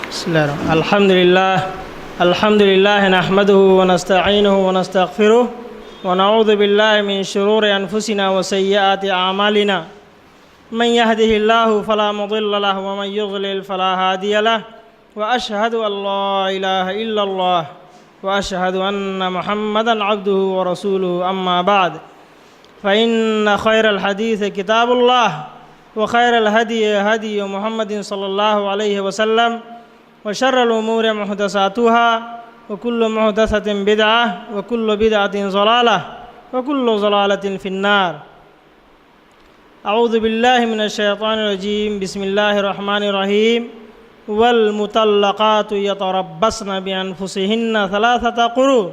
بسم الله الرحمن الحمد لله نحمده ونستعينه ونستغفره ونعوذ بالله من شرور أنفسنا وسيئات أعمالنا من يهده الله فلا مضل له ومن يضلل فلا هادي له وأشهد أن لا إله إلا الله وأشهد أن محمدا عبده ورسوله أما بعد فإن خير الحديث كتاب الله وخير الهدي هدي محمد صلى الله عليه وسلم وشر الأمور محدثاتها وكل محدثة بدعة وكل بدعة ضلالة وكل ضلالة في النار. أعوذ بالله من الشيطان الرجيم. بسم الله الرحمن الرحيم. والمطلقات يتربصن بأنفسهن ثلاثة قروء.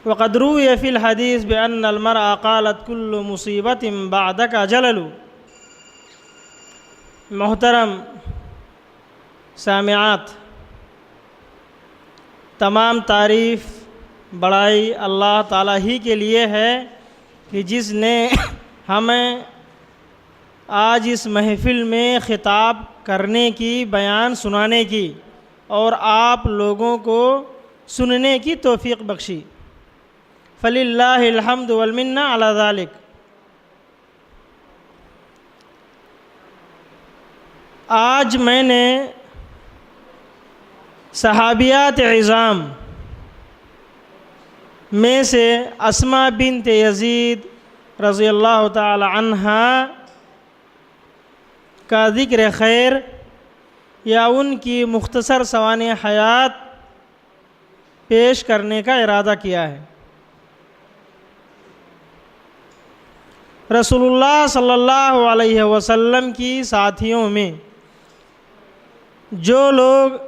وقد روي في الحديث بأن المرأة قالت كل مصيبة بعدك جلل. محترم سامعات، تمام تعریف بڑائی اللہ تعالیٰ ہی کے لیے ہے کہ جس نے ہمیں آج اس محفل میں خطاب کرنے کی، بیان سنانے کی اور آپ لوگوں کو سننے کی توفیق بخشی. فللہ الحمد والمنہ علی ذالک. آج میں نے صحابیات عظام میں سے اسماء بنت یزید رضی اللہ تعالی عنہا کا ذکر خیر یا ان کی مختصر سوانح حیات پیش کرنے کا ارادہ کیا ہے. رسول اللہ صلی اللہ علیہ وسلم کی ساتھیوں میں جو لوگ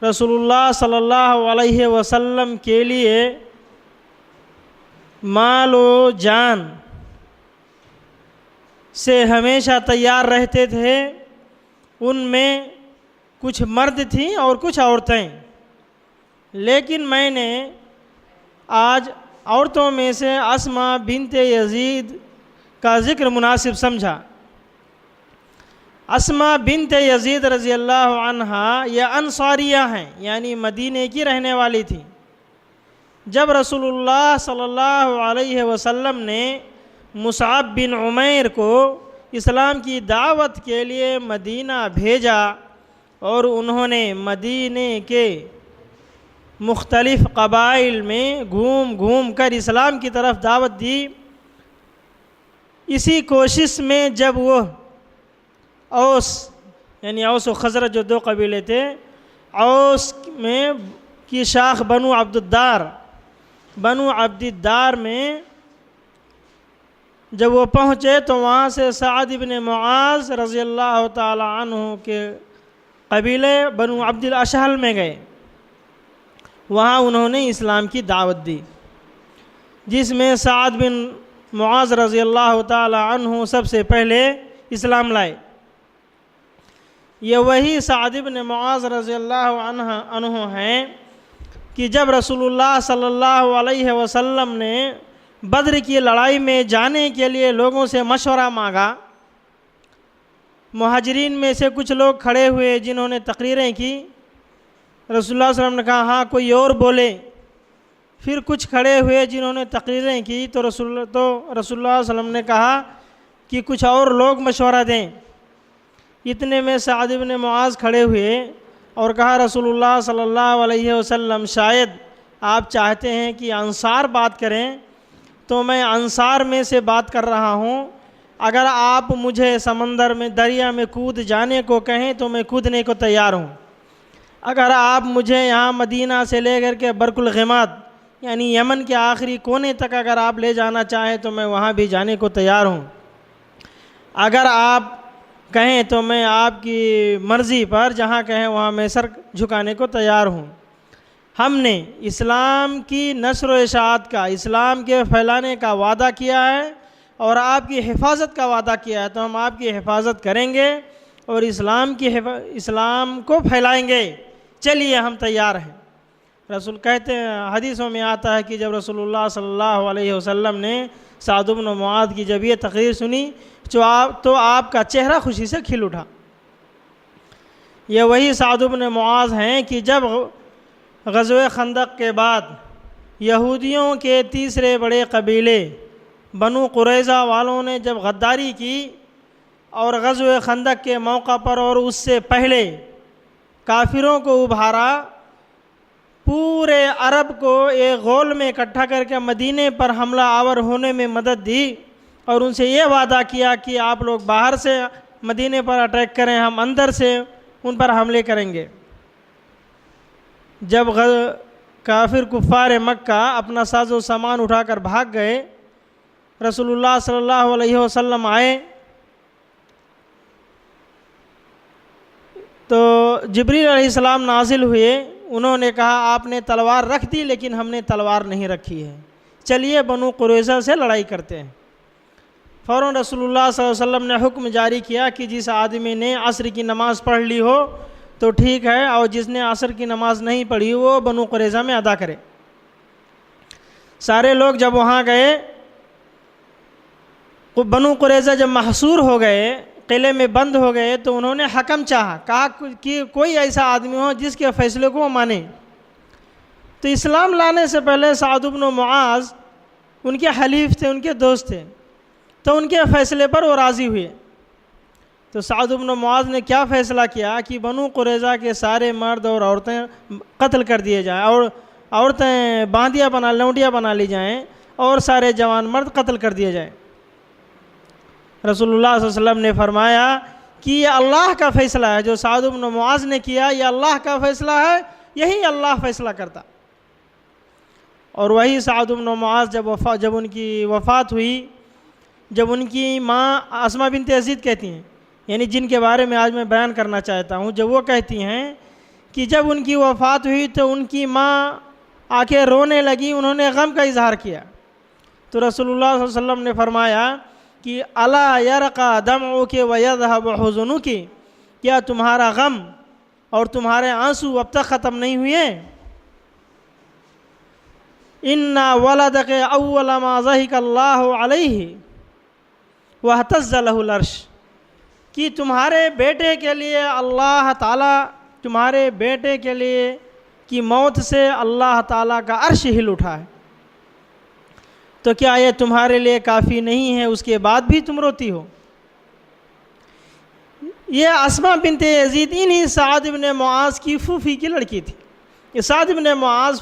رسول اللہ صلی اللہ علیہ وسلم کے لیے مال و جان سے ہمیشہ تیار رہتے تھے، ان میں کچھ مرد تھیں اور کچھ عورتیں. لیکن میں نے آج عورتوں میں سے اسماء بنت یزید کا ذکر مناسب سمجھا. اسماء بنت یزید رضی اللہ عنہا یہ انصاریہ ہیں، یعنی مدینے کی رہنے والی تھیں. جب رسول اللہ صلی اللہ علیہ وسلم نے مصعب بن عمیر کو اسلام کی دعوت کے لیے مدینہ بھیجا اور انہوں نے مدینے کے مختلف قبائل میں گھوم گھوم کر اسلام کی طرف دعوت دی، اسی کوشش میں جب وہ اوس یعنی اوس و خزرج جو دو قبیلے تھے، اوس میں کی شاخ بنو عبد الدار میں جب وہ پہنچے تو وہاں سے سعد بن معاذ رضی اللہ تعالی عنہ کے قبیلے بنو عبد الاشہل میں گئے. وہاں انہوں نے اسلام کی دعوت دی، جس میں سعد بن معاذ رضی اللہ تعالی عنہ سب سے پہلے اسلام لائے. یہ وہی سعد بن معاذ رضی اللہ عنہ ہیں کہ جب رسول اللہ صلی اللہ علیہ وسلم نے بدر کی لڑائی میں جانے کے لیے لوگوں سے مشورہ مانگا، مہاجرین میں سے کچھ لوگ کھڑے ہوئے جنہوں نے تقریریں کی. رسول اللہ صلی اللہ علیہ وسلم نے کہا ہاں کوئی اور بولے. پھر کچھ کھڑے ہوئے جنہوں نے تقریریں کی تو رسول اللہ صلی اللہ علیہ وسلم نے کہا کہ کچھ اور لوگ مشورہ دیں. اتنے میں سعد بن معاذ کھڑے ہوئے اور کہا رسول اللہ صلی اللہ علیہ وسلم شاید آپ چاہتے ہیں کہ انصار بات کریں تو میں انصار میں سے بات کر رہا ہوں. اگر آپ مجھے سمندر میں دریا میں کود جانے کو کہیں تو میں کودنے کو تیار ہوں. اگر آپ مجھے یہاں مدینہ سے لے کر کے برق الغماد یعنی یمن کے آخری کونے تک اگر آپ لے جانا چاہیں تو میں وہاں بھی جانے کو تیار ہوں. اگر آپ کہیں تو میں آپ کی مرضی پر جہاں کہیں وہاں میں سر جھکانے کو تیار ہوں. ہم نے اسلام کی نشر و اشاعت کا، اسلام کے پھیلانے کا وعدہ کیا ہے اور آپ کی حفاظت کا وعدہ کیا ہے، تو ہم آپ کی حفاظت کریں گے اور اسلام کو پھیلائیں گے. چلیے ہم تیار ہیں. رسول کہتے ہیں، حدیثوں میں آتا ہے کہ جب رسول اللہ صلی اللہ علیہ وسلم نے سعد بن معاذ کی جب یہ تقریر سنی تو آپ کا چہرہ خوشی سے کھل اٹھا. یہ وہی سعد بن معاذ ہیں کہ جب غزوہ خندق کے بعد یہودیوں کے تیسرے بڑے قبیلے بنو قریظہ والوں نے جب غداری کی اور غزوہ خندق کے موقع پر اور اس سے پہلے کافروں کو ابھارا، پورے عرب کو ایک غول میں اکٹھا کر کے مدینے پر حملہ آور ہونے میں مدد دی اور ان سے یہ وعدہ کیا کہ آپ لوگ باہر سے مدینے پر اٹیک کریں، ہم اندر سے ان پر حملے کریں گے۔ جب کافر کفار مکہ اپنا ساز و سامان اٹھا کر بھاگ گئے، رسول اللہ صلی اللہ علیہ وسلم آئے تو جبریل علیہ السلام نازل ہوئے، انہوں نے کہا آپ نے تلوار رکھ دی لیکن ہم نے تلوار نہیں رکھی ہے، چلیے بنو قریظہ سے لڑائی کرتے ہیں۔ فوراً رسول اللہ صلی اللہ علیہ وسلم نے حکم جاری کیا کہ جس آدمی نے عصر کی نماز پڑھ لی ہو تو ٹھیک ہے، اور جس نے عصر کی نماز نہیں پڑھی وہ بنو قریظہ میں ادا کرے۔ سارے لوگ جب وہاں گئے، بنو قریظہ جب محصور ہو گئے، قلعے میں بند ہو گئے، تو انہوں نے حکم چاہا، کہا کہ کوئی ایسا آدمی ہو جس کے فیصلے کو وہ مانے۔ تو اسلام لانے سے پہلے سعد بن معاذ ان کے حلیف تھے، ان کے دوست تھے، تو ان کے فیصلے پر وہ راضی ہوئے۔ تو سعد بن معاذ نے کیا فیصلہ کیا کہ بنو قریظہ کے سارے مرد اور عورتیں قتل کر دیے جائیں، اور عورتیں باندیاں لونڈیاں بنا لی جائیں، اور سارے جوان مرد قتل کر دیے جائیں۔ رسول اللہ صلی اللہ علیہ وسلم نے فرمایا کہ یہ اللہ کا فیصلہ ہے، جو سعد بن معاذ نے کیا یہ اللہ کا فیصلہ ہے، یہی اللہ فیصلہ کرتا۔ اور وہی سعد بن معاذ جب ان کی وفات ہوئی، جب ان کی ماں اسماء بنت یزید کہتی ہیں، یعنی جن کے بارے میں آج میں بیان کرنا چاہتا ہوں، جب وہ کہتی ہیں کہ جب ان کی وفات ہوئی تو ان کی ماں آ کے رونے لگی، انہوں نے غم کا اظہار کیا، تو رسول اللہ صلی اللہ علیہ وسلم نے فرمایا کہ الا یرقى دمعک ویذهب حزنک، کیا تمہارا غم اور تمہارے آنسو اب تک ختم نہیں ہوئے؟ ان ولدک اول ما ضحک اللہ علیہ واہتز له العرش، کہ تمہارے بیٹے کے لیے اللہ تعالیٰ، تمہارے بیٹے کے لیے کی موت سے اللہ تعالیٰ کا عرش ہل اٹھا ہے، تو کیا یہ تمہارے لیے کافی نہیں ہے، اس کے بعد بھی تم روتی ہو؟ یہ اسماء بنت یزید انہی سعد بن معاذ کی پھوپھی کی لڑکی تھی، یہ سعد بن معاذ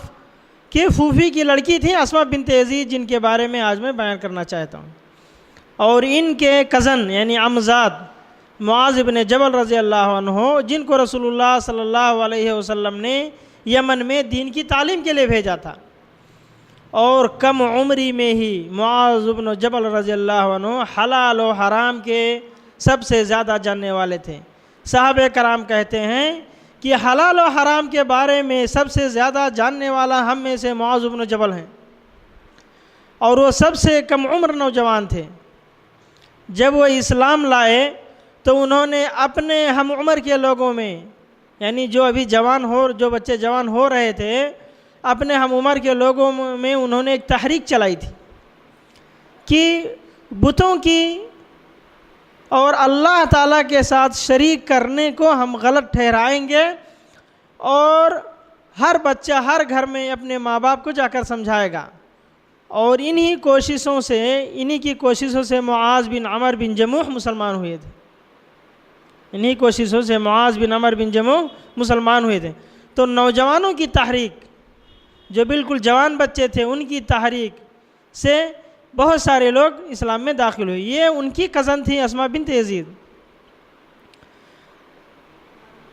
کی پھوپھی کی لڑکی تھی اسماء بنت یزید، جن کے بارے میں آج میں بیان کرنا چاہتا ہوں۔ اور ان کے کزن یعنی عمزاد معاذ بن جبل رضی اللہ عنہ، جن کو رسول اللہ صلی اللہ علیہ وسلم نے یمن میں دین کی تعلیم کے لیے بھیجا تھا، اور کم عمری میں ہی معاذ بن جبل رضی اللہ عنہ حلال و حرام کے سب سے زیادہ جاننے والے تھے۔ صحابہ کرام کہتے ہیں کہ حلال و حرام کے بارے میں سب سے زیادہ جاننے والا ہم میں سے معاذ بن جبل ہیں، اور وہ سب سے کم عمر نوجوان تھے۔ جب وہ اسلام لائے تو انہوں نے اپنے ہم عمر کے لوگوں میں، یعنی جو بچے جوان ہو رہے تھے، اپنے ہم عمر کے لوگوں میں انہوں نے ایک تحریک چلائی تھی کہ بتوں کی اور اللہ تعالیٰ کے ساتھ شریک کرنے کو ہم غلط ٹھہرائیں گے، اور ہر بچہ ہر گھر میں اپنے ماں باپ کو جا کر سمجھائے گا۔ اور انہی کی کوششوں سے معاذ بن عمر بن جموح مسلمان ہوئے تھے، انہی کوششوں سے معاذ بن عمر بن جموح مسلمان ہوئے تھے۔ تو نوجوانوں کی تحریک، جو بالکل جوان بچے تھے، ان کی تحریک سے بہت سارے لوگ اسلام میں داخل ہوئے۔ یہ ان کی کزن تھی اسماء بنت یزید۔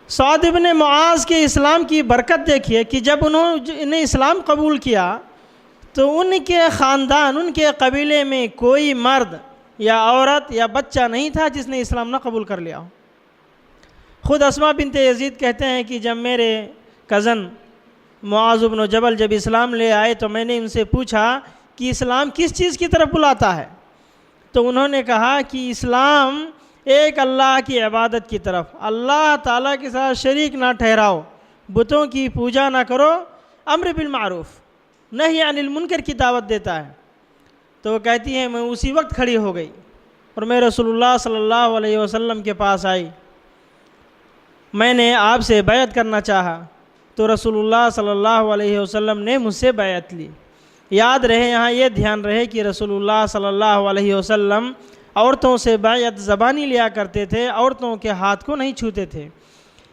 سعد بن معاذ کے اسلام کی برکت دیکھیے کہ جب انہوں نے اسلام قبول کیا تو ان کے خاندان، ان کے قبیلے میں کوئی مرد یا عورت یا بچہ نہیں تھا جس نے اسلام نہ قبول کر لیا ہو۔ خود اسماء بنت یزید کہتے ہیں کہ جب میرے کزن معاذ بن جبل جب اسلام لے آئے تو میں نے ان سے پوچھا کہ اسلام کس چیز کی طرف بلاتا ہے، تو انہوں نے کہا کہ اسلام ایک اللہ کی عبادت کی طرف، اللہ تعالیٰ کے ساتھ شریک نہ ٹھہراؤ، بتوں کی پوجا نہ کرو، امر بالمعروف نہی عن المنکر کی دعوت دیتا ہے۔ تو وہ کہتی ہیں میں اسی وقت کھڑی ہو گئی اور میں رسول اللہ صلی اللہ علیہ وسلم کے پاس آئی میں نے آپ سے بیعت کرنا چاہا تو رسول اللہ صلی اللہ علیہ وسلم نے مجھ سے بیعت لی۔ یاد رہے، یہاں یہ دھیان رہے کہ رسول اللہ صلی اللہ علیہ وسلم عورتوں سے بیعت زبانی لیا کرتے تھے، عورتوں کے ہاتھ کو نہیں چھوتے تھے۔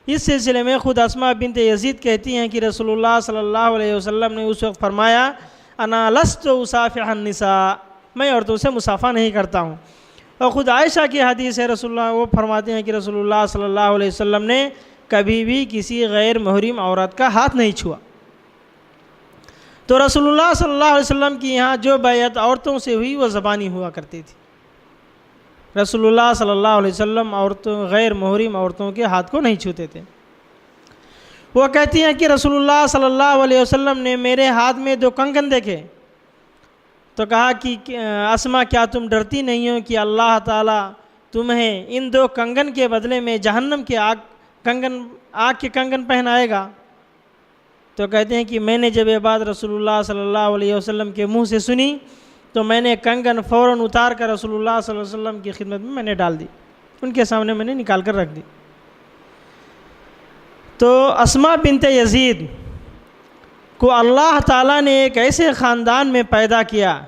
اس سلسلے میں خود اسماء بنت یزید کہتی ہیں کہ رسول اللہ صلی اللہ علیہ وسلم نے اس وقت فرمایا انا لست اصافح النساء، میں عورتوں سے مصافحہ نہیں کرتا ہوں۔ اور خود عائشہ کی حدیث ہے، رسول اللہ وہ فرماتے ہیں کہ رسول اللہ صلی اللہ علیہ وسلم نے کبھی بھی کسی غیر محرم عورت کا ہاتھ نہیں چھوا۔ تو رسول اللہ صلی اللہ علیہ وسلم کی یہاں جو بیعت عورتوں سے ہوئی وہ زبانی ہوا کرتی تھی۔ رسول اللہ صلی اللہ علیہ وسلم غیر محرم عورتوں کے ہاتھ کو نہیں چھوتے تھے۔ وہ کہتی ہیں کہ رسول اللہ صلی اللہ علیہ وسلم نے میرے ہاتھ میں 2 کنگن دیکھے تو کہا کہ اسما کیا تم ڈرتی نہیں ہو کہ اللہ تعالیٰ تمہیں ان 2 کنگن کے بدلے میں جہنم کے آگ کے کنگن پہنائے گا؟ تو کہتے ہیں کہ میں نے جب یہ بات رسول اللہ صلی اللہ علیہ وسلم کے منہ سے سنی تو میں نے کنگن فوراً اتار کر رسول اللہ صلی اللہ علیہ وسلم کی خدمت میں نے ڈال دی، ان کے سامنے میں نے نکال کر رکھ دی۔ تو اسماء بنت یزید کو اللہ تعالیٰ نے ایک ایسے خاندان میں پیدا کیا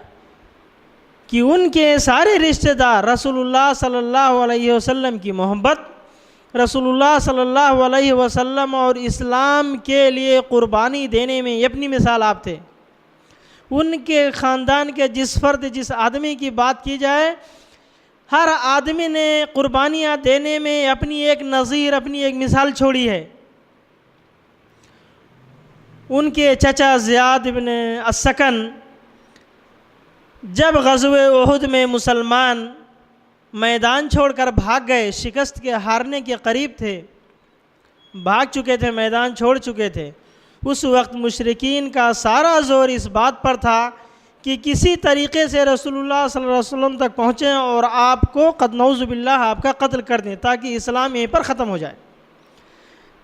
کہ ان کے سارے رشتہ دار رسول اللہ صلی اللہ علیہ وسلم کی محبت، رسول اللہ صلی اللہ علیہ وسلم اور اسلام کے لیے قربانی دینے میں اپنی مثال آپ تھے۔ ان کے خاندان کے جس آدمی کی بات کی جائے، ہر آدمی نے قربانیاں دینے میں اپنی ایک نظیر، اپنی ایک مثال چھوڑی ہے۔ ان کے چچا زیاد بن السکن جب غزوہ احد میں مسلمان میدان چھوڑ کر بھاگ گئے، شکست کے ہارنے کے قریب تھے، بھاگ چکے تھے، میدان چھوڑ چکے تھے، اس وقت مشرکین کا سارا زور اس بات پر تھا کہ کسی طریقے سے رسول اللہ صلی اللہ علیہ وسلم تک پہنچیں اور آپ کو قد نعوذ باللہ آپ کا قتل کر دیں تاکہ اسلام یہیں پر ختم ہو جائے۔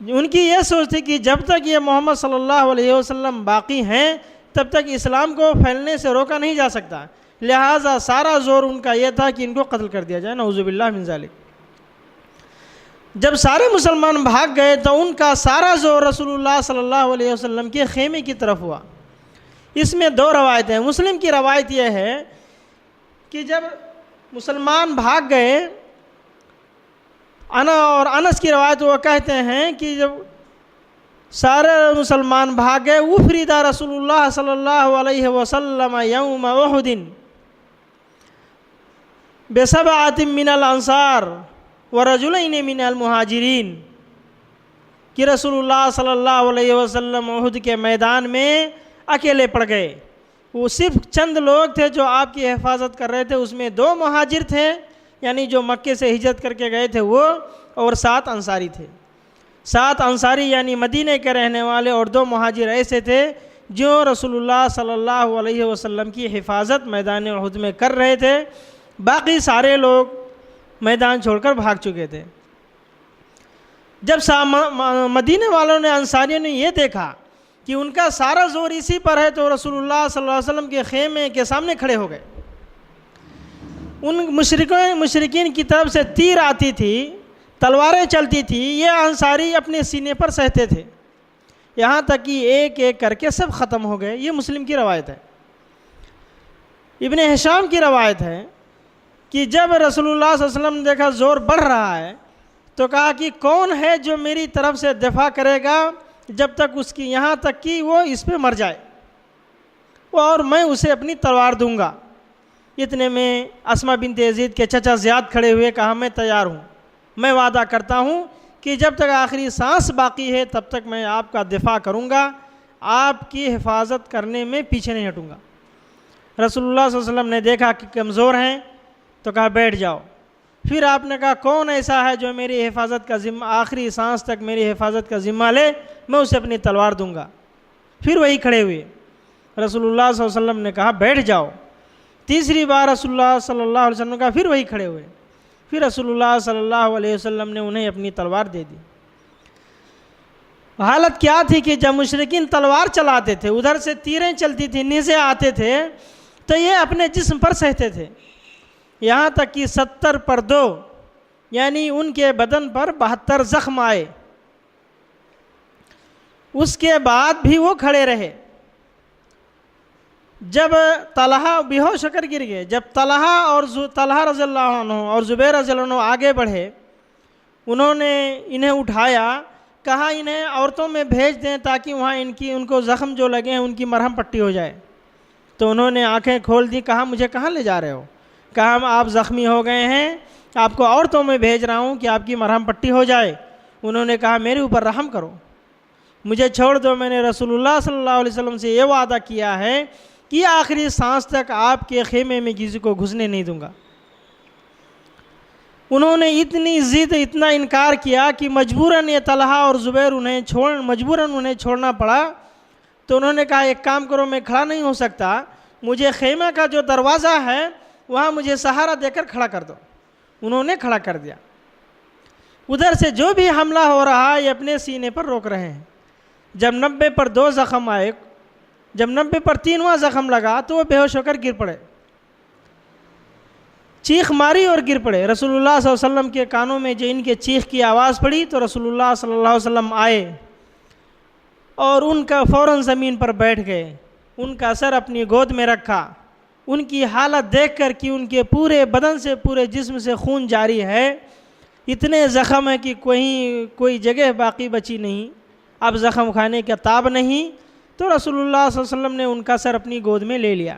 ان کی یہ سوچ تھی کہ جب تک یہ محمد صلی اللہ علیہ وسلم باقی ہیں تب تک اسلام کو پھیلنے سے روکا نہیں جا سکتا، لہٰذا سارا زور ان کا یہ تھا کہ ان کو قتل کر دیا جائے، نعوذ باللہ من ذالک۔ جب سارے مسلمان بھاگ گئے تو ان کا سارا زور رسول اللہ صلی اللہ علیہ وسلم کے خیمے کی طرف ہوا۔ اس میں 2 روایتیں ہیں۔ مسلم کی روایت یہ ہے کہ جب مسلمان بھاگ گئے، اور انس کی روایت وہ کہتے ہیں کہ جب سارے مسلمان بھاگ گئے، افرد رسول اللہ صلی اللہ علیہ وسلم یوم احد بسبعۃ من الانصار ورجلین من المہاجرین، کہ رسول اللہ صلی اللہ علیہ وسلم احد کے میدان میں اکیلے پڑ گئے۔ وہ صرف چند لوگ تھے جو آپ کی حفاظت کر رہے تھے، اس میں 2 مہاجر تھے، یعنی جو مکے سے ہجرت کر کے گئے تھے وہ، اور 7 انصاری تھے۔ 7 انصاری یعنی مدینہ کے رہنے والے، اور 2 مہاجر ایسے تھے جو رسول اللہ صلی اللہ علیہ وسلم کی حفاظت میدان احد میں کر رہے تھے۔ باقی سارے لوگ میدان چھوڑ کر بھاگ چکے تھے۔ جب مدینہ والوں نے، انصاریوں نے یہ دیکھا کہ ان کا سارا زور اسی پر ہے تو رسول اللہ صلی اللہ علیہ وسلم کے خیمے کے سامنے کھڑے ہو گئے۔ ان مشرکین کی طرف سے تیر آتی تھی، تلواریں چلتی تھی، یہ انصاری اپنے سینے پر سہتے تھے، یہاں تک کہ ایک ایک کر کے سب ختم ہو گئے۔ یہ مسلم کی روایت ہے۔ ابن ہشام کی روایت ہے کہ جب رسول اللہ صلی اللہ علیہ وسلم نے دیکھا زور بڑھ رہا ہے تو کہا کہ کون ہے جو میری طرف سے دفاع کرے گا جب تک اس کی، یہاں تک کہ وہ اس پہ مر جائے، اور میں اسے اپنی تلوار دوں گا۔ اتنے میں اسماء بنت یزید کے چچا زیاد کھڑے ہوئے، کہا میں تیار ہوں، میں وعدہ کرتا ہوں کہ جب تک آخری سانس باقی ہے تب تک میں آپ کا دفاع کروں گا، آپ کی حفاظت کرنے میں پیچھے نہیں ہٹوں گا۔ رسول اللہ صلی اللہ علیہ وسلم نے دیکھا کہ کمزور ہیں تو کہا بیٹھ جاؤ۔ پھر آپ نے کہا کون ایسا ہے جو میری حفاظت کا ذمہ، آخری سانس تک میری حفاظت کا ذمہ لے، میں اسے اپنی تلوار دوں گا۔ پھر وہی کھڑے ہوئے۔ رسول اللہ صلی اللہ علیہ وسلم نے کہا بیٹھ جاؤ۔ تیسری بار رسول اللہ صلی اللہ علیہ وسلم نے کہا، پھر وہی کھڑے ہوئے۔ پھر رسول اللہ صلی اللہ علیہ وسلم نے انہیں اپنی تلوار دے دی۔ حالت کیا تھی کہ جب مشرکین تلوار چلاتے تھے، ادھر سے تیریں چلتی تھی، نیزے آتے تھے، تو یہ اپنے جسم پر سہتے تھے، یہاں تک کہ 70 پر 2 یعنی ان کے بدن پر 72 زخم آئے۔ اس کے بعد بھی وہ کھڑے رہے۔ جب طلحہ بے ہوش ہو کر گر گئے، جب طلحہ رضی اللہ عنہ اور زبیر رضی اللہ عنہ آگے بڑھے، انہوں نے انہیں اٹھایا، کہا انہیں عورتوں میں بھیج دیں تاکہ وہاں ان کو زخم جو لگے ہیں ان کی مرہم پٹی ہو جائے۔ تو انہوں نے آنکھیں کھول دی، کہا مجھے کہاں لے جا رہے ہو؟ کہا آپ زخمی ہو گئے ہیں، آپ کو عورتوں میں بھیج رہا ہوں کہ آپ کی مرہم پٹی ہو جائے۔ انہوں نے کہا میرے اوپر رحم کرو، مجھے چھوڑ دو، میں نے رسول اللہ صلی اللہ علیہ وسلم سے یہ وعدہ کیا ہے کہ آخری سانس تک آپ کے خیمے میں کسی کو گھسنے نہیں دوں گا۔ انہوں نے اتنی ضد، اتنا انکار کیا کہ مجبوراً یہ طلحہ اور زبیر مجبوراً انہیں چھوڑنا پڑا۔ تو انہوں نے کہا ایک کام کرو، میں کھڑا نہیں ہو سکتا، مجھے خیمہ کا جو دروازہ ہے وہاں مجھے سہارا دے کر کھڑا کر دو۔ انہوں نے کھڑا کر دیا۔ ادھر سے جو بھی حملہ ہو رہا ہے یہ اپنے سینے پر روک رہے ہیں۔ جب 90 پر 2 زخم آئے، جب 90 پر 3واں زخم لگا تو وہ بے ہوش ہو کر گر پڑے، چیخ ماری اور گر پڑے۔ رسول اللہ صلی اللہ علیہ وسلم کے کانوں میں جو ان کے چیخ کی آواز پڑی تو رسول اللہ صلی اللہ علیہ وسلم آئے اور ان کا فوراً زمین پر بیٹھ گئے، ان کا سر اپنی گود میں رکھا۔ ان کی حالت دیکھ کر کہ ان کے پورے بدن سے، پورے جسم سے خون جاری ہے، اتنے زخم ہے کہ کوئی جگہ باقی بچی نہیں، اب زخم کھانے کا تاب نہیں۔ تو رسول اللہ صلی اللہ علیہ وسلم نے ان کا سر اپنی گود میں لے لیا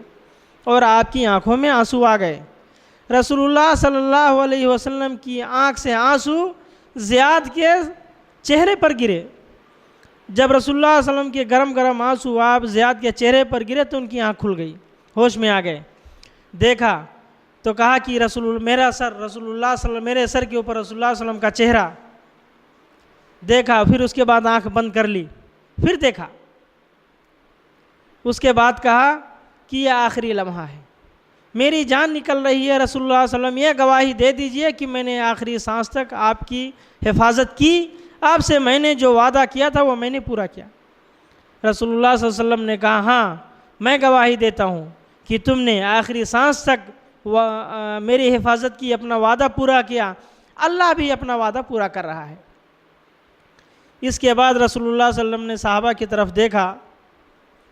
اور آپ کی آنکھوں میں آنسو آ گئے۔ رسول اللہ صلی اللہ علیہ وسلم کی آنکھ سے آنسو زیاد کے چہرے پر گرے۔ جب رسول اللہ صلی اللہ علیہ وسلم کے گرم گرم آنسو آپ زیاد کے چہرے پر گرے تو ان کی آنکھ کھل گئی، ہوش میں آ گئے۔ دیکھا تو کہا کہ میرے سر کے اوپر رسول اللہ صلی اللہ علیہ وسلم کا چہرہ دیکھا، پھر اس کے بعد آنکھ بند کر لی، پھر دیکھا، اس کے بعد کہا کہ یہ آخری لمحہ ہے، میری جان نکل رہی ہے، رسول اللہ صلی اللہ علیہ وسلم یہ گواہی دے دیجئے کہ میں نے آخری سانس تک آپ کی حفاظت کی، آپ سے میں نے جو وعدہ کیا تھا وہ میں نے پورا کیا۔ رسول اللہ صلی اللہ علیہ وسلم نے کہا ہاں میں گواہی دیتا ہوں کہ تم نے آخری سانس تک میری حفاظت کی، اپنا وعدہ پورا کیا، اللہ بھی اپنا وعدہ پورا کر رہا ہے۔ اس کے بعد رسول اللہ صلی اللہ علیہ وسلم نے صحابہ کی طرف دیکھا،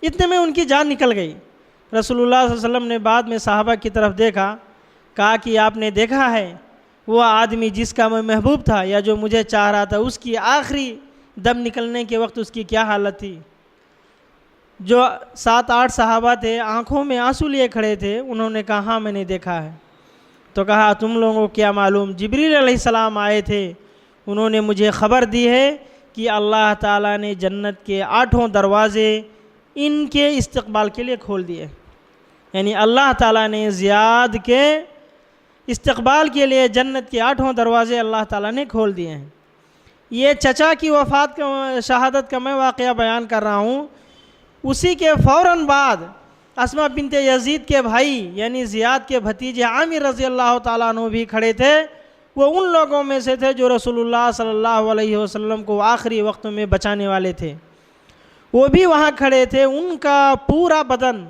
اتنے میں ان کی جان نکل گئی۔ رسول اللہ صلی اللہ علیہ وسلم نے بعد میں صحابہ کی طرف دیکھا، کہا کہ آپ نے دیکھا ہے وہ آدمی جس کا میں محبوب تھا یا جو مجھے چاہ رہا تھا، اس کی آخری دم نکلنے کے وقت اس کی کیا حالت تھی؟ جو 7-8 صحابہ تھے آنکھوں میں آنسو لیے کھڑے تھے، انہوں نے کہا ہاں میں نے دیکھا ہے۔ تو کہا تم لوگوں کو کیا معلوم، جبریل علیہ السلام آئے تھے، انہوں نے مجھے خبر دی ہے کہ اللہ تعالیٰ نے جنت کے 8 دروازے ان کے استقبال کے لیے کھول دیے، یعنی اللہ تعالیٰ نے زیاد کے استقبال کے لیے جنت کے 8 دروازے اللہ تعالیٰ نے کھول دیے ہیں۔ یہ چچا کی وفات کا، شہادت کا میں واقعہ بیان کر رہا ہوں، اسی کے فوراً بعد اسماء بنت یزید کے بھائی یعنی زیاد کے بھتیجے عامر رضی اللہ تعالیٰ عنہ بھی کھڑے تھے۔ وہ ان لوگوں میں سے تھے جو رسول اللہ صلی اللہ علیہ وسلم کو آخری وقتوں میں بچانے والے تھے، وہ بھی وہاں کھڑے تھے۔ ان کا پورا بدن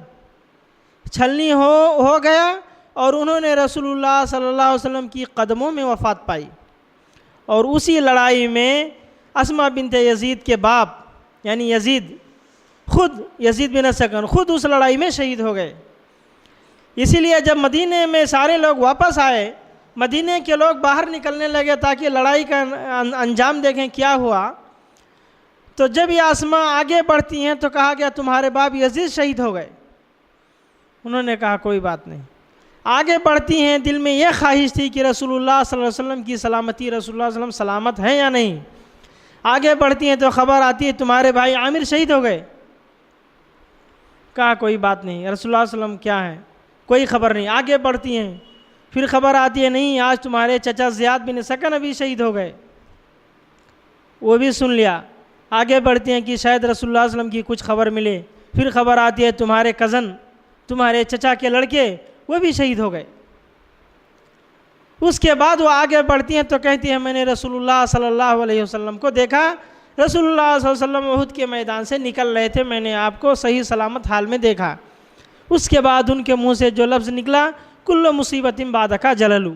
چھلنی ہو گیا اور انہوں نے رسول اللہ صلی اللہ علیہ وسلم کی قدموں میں وفات پائی، اور اسی لڑائی میں اسماء بنت یزید کے باپ یعنی یزید بن سکن خود اس لڑائی میں شہید ہو گئے۔ اسی لیے جب مدینے میں سارے لوگ واپس آئے، مدینے کے لوگ باہر نکلنے لگے تاکہ لڑائی کا انجام دیکھیں کیا ہوا، تو جب یہ اسماء آگے بڑھتی ہیں تو کہا گیا تمہارے باپ یزید شہید ہو گئے۔ انہوں نے کہا کوئی بات نہیں۔ آگے بڑھتی ہیں، دل میں یہ خواہش تھی کہ رسول اللہ صلی اللہ علیہ وسلم کی سلامتی، رسول اللہ صلی اللہ علیہ وسلم سلامت ہیں یا نہیں۔ آگے بڑھتی ہیں تو خبر آتی ہے تمہارے بھائی عامر شہید ہو گئے۔ کہا کوئی بات نہیں، رسول اللہ صلی اللہ علیہ وسلم کیا ہے، کوئی خبر نہیں۔ آگے بڑھتی ہیں، پھر خبر آتی ہے نہیں آج تمہارے چچا زیاد بن سکن ابھی شہید ہو گئے، وہ بھی سن لیا۔ آگے بڑھتی ہیں کہ شاید رسول اللہ صلی اللہ علیہ وسلم کی کچھ خبر ملے، پھر خبر آتی ہے تمہارے کزن، تمہارے چچا کے لڑکے وہ بھی شہید ہو گئے۔ اس کے بعد وہ آگے بڑھتی ہیں تو کہتی ہیں میں نے رسول اللہ صلی اللہ علیہ وسلم کو دیکھا، رسول اللہ صلی اللہ علیہ وسلم احد کے میدان سے نکل رہے تھے، میں نے آپ کو صحیح سلامت حال میں دیکھا۔ اس کے بعد ان کے منہ سے جو لفظ نکلا کل مصیبت بعدک جلل،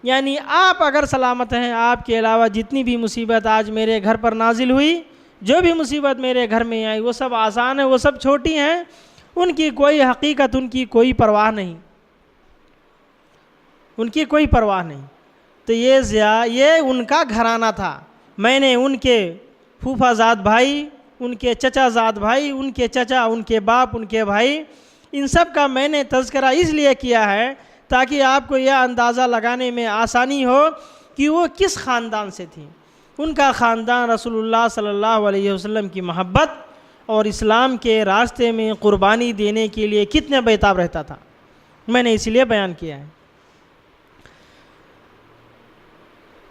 یعنی آپ اگر سلامت ہیں، آپ کے علاوہ جتنی بھی مصیبت آج میرے گھر پر نازل ہوئی جو بھی مصیبت میرے گھر میں آئی وہ سب آسان ہے، وہ سب چھوٹی ہیں، ان کی کوئی حقیقت، ان کی کوئی پرواہ نہیں، ان کی کوئی پرواہ نہیں۔ تو یہ ان کا گھرانہ تھا۔ میں نے ان کے پھوپھا زاد بھائی، ان کے چچا زاد بھائی، ان کے چچا، ان کے باپ، ان کے بھائی، ان سب کا میں نے تذکرہ اس لیے کیا ہے تاکہ آپ کو یہ اندازہ لگانے میں آسانی ہو کہ وہ کس خاندان سے تھیں۔ ان کا خاندان رسول اللہ صلی اللہ علیہ وسلم کی محبت اور اسلام کے راستے میں قربانی دینے کے لیے کتنے بیتاب رہتا تھا، میں نے اس لیے بیان کیا ہے۔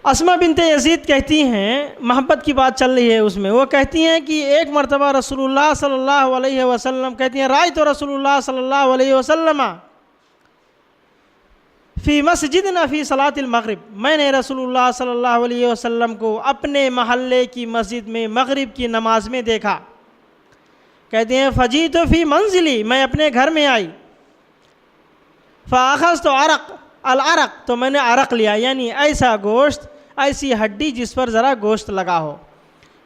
اسما بنت یزید کہتی ہیں، محبت کی بات چل رہی ہے اس میں، وہ کہتی ہیں کہ ایک مرتبہ رسول اللہ صلی اللہ علیہ وسلم، کہتی ہیں رأیت رسول اللہ صلی اللہ علیہ وسلم فی مسجدنا فی صلاۃ المغرب، میں نے رسول اللہ صلی اللہ علیہ وسلم کو اپنے محلے کی مسجد میں مغرب کی نماز میں دیکھا۔ کہتے ہیں فجیت فی منزلی، میں اپنے گھر میں آئی، فاخذت العرق، تو میں نے عرق لیا، یعنی ایسا گوشت، ایسی ہڈی جس پر ذرا گوشت لگا ہو،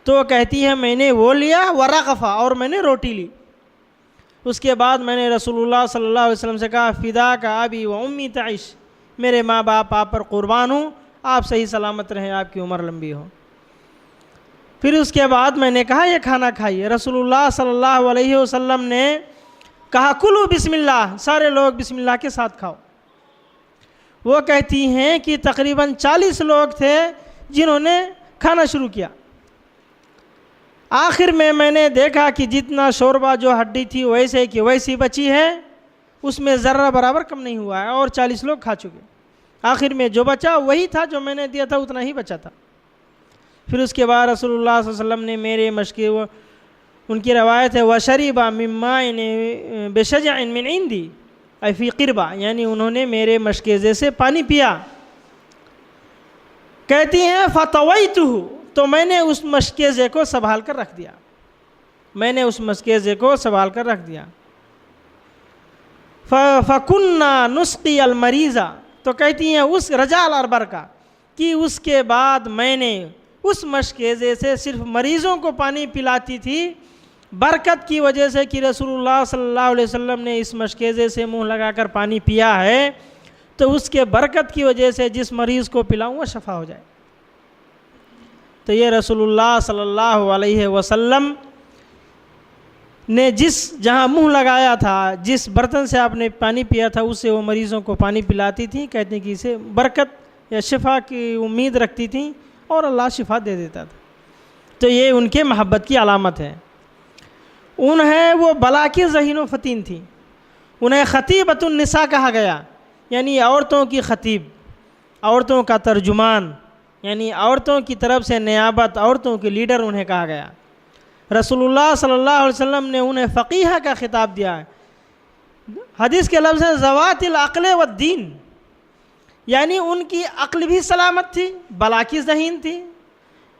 تو کہتی ہے میں نے وہ لیا، ورقفا، اور میں نے روٹی لی۔ اس کے بعد میں نے رسول اللہ صلی اللہ علیہ وسلم سے کہا فداک ابی و امی تعش، میرے ماں باپ آپ پر قربان ہوں، آپ صحیح سلامت رہیں، آپ کی عمر لمبی ہو۔ پھر اس کے بعد میں نے کہا یہ کھانا کھائیے، رسول اللہ صلی اللہ علیہ وسلم نے کہا کلو بسم اللہ، سارے لوگ بسم اللہ کے ساتھ کھاؤ۔ وہ کہتی ہیں کہ تقریباً 40 لوگ تھے جنہوں نے کھانا شروع کیا۔ آخر میں نے دیکھا کہ جتنا شوربہ جو ہڈی تھی ویسے کی ویسی بچی ہے، اس میں ذرہ برابر کم نہیں ہوا ہے، اور 40 لوگ کھا چکے۔ آخر میں جو بچا وہی تھا جو میں نے دیا تھا، اتنا ہی بچا تھا۔ پھر اس کے بعد رسول اللہ صلی اللہ علیہ وسلم نے میرے مشکے، ان کی روایت ہے وَشَرِبَ مِن مَّاءٍ بِشَجَعٍ مِّنْ عِندِي اَيْ فِي قِرْبَةٍ، یعنی انہوں نے میرے مشکیزے سے پانی پیا۔ کہتی ہیں فَطَوَيْتُهُ، تو میں نے اس مشکیزے کو سنبھال کر رکھ دیا، میں نے اس مشکیزے کو سنبھال کر رکھ دیا۔ فَكُنَّا نُسْقِي الْمَرِيضَ، تو کہتی ہیں اس رجال اربر کا کہ اس کے بعد میں نے اس مشکیزے سے صرف مریضوں کو پانی پلاتی تھی، برکت کی وجہ سے کہ رسول اللہ صلی اللہ علیہ وسلم نے اس مشکیزے سے منہ لگا کر پانی پیا ہے، تو اس کے برکت کی وجہ سے جس مریض کو پلاؤں وہ شفا ہو جائے۔ تو یہ رسول اللہ صلی اللہ علیہ وسلم نے جہاں منہ لگایا تھا، جس برتن سے آپ نے پانی پیا تھا، اس سے وہ مریضوں کو پانی پلاتی تھی، کہتے ہیں کہ اسے برکت یا شفا کی امید رکھتی تھیں، اور اللہ شفا دے دیتا تھا۔ تو یہ ان کے محبت کی علامت ہے۔ انہیں وہ بلا کی ذہین و فتین تھی، انہیں خطیبۃ النساء کہا گیا، یعنی عورتوں کی خطیب، عورتوں کا ترجمان، یعنی عورتوں کی طرف سے نیابت، عورتوں کے لیڈر انہیں کہا گیا۔ رسول اللہ صلی اللہ علیہ وسلم نے انہیں فقیہ کا خطاب دیا ہے۔ حدیث کے لفظ ہے ذوات العقل والدین، یعنی ان کی عقل بھی سلامت تھی، بلا کی ذہین تھی،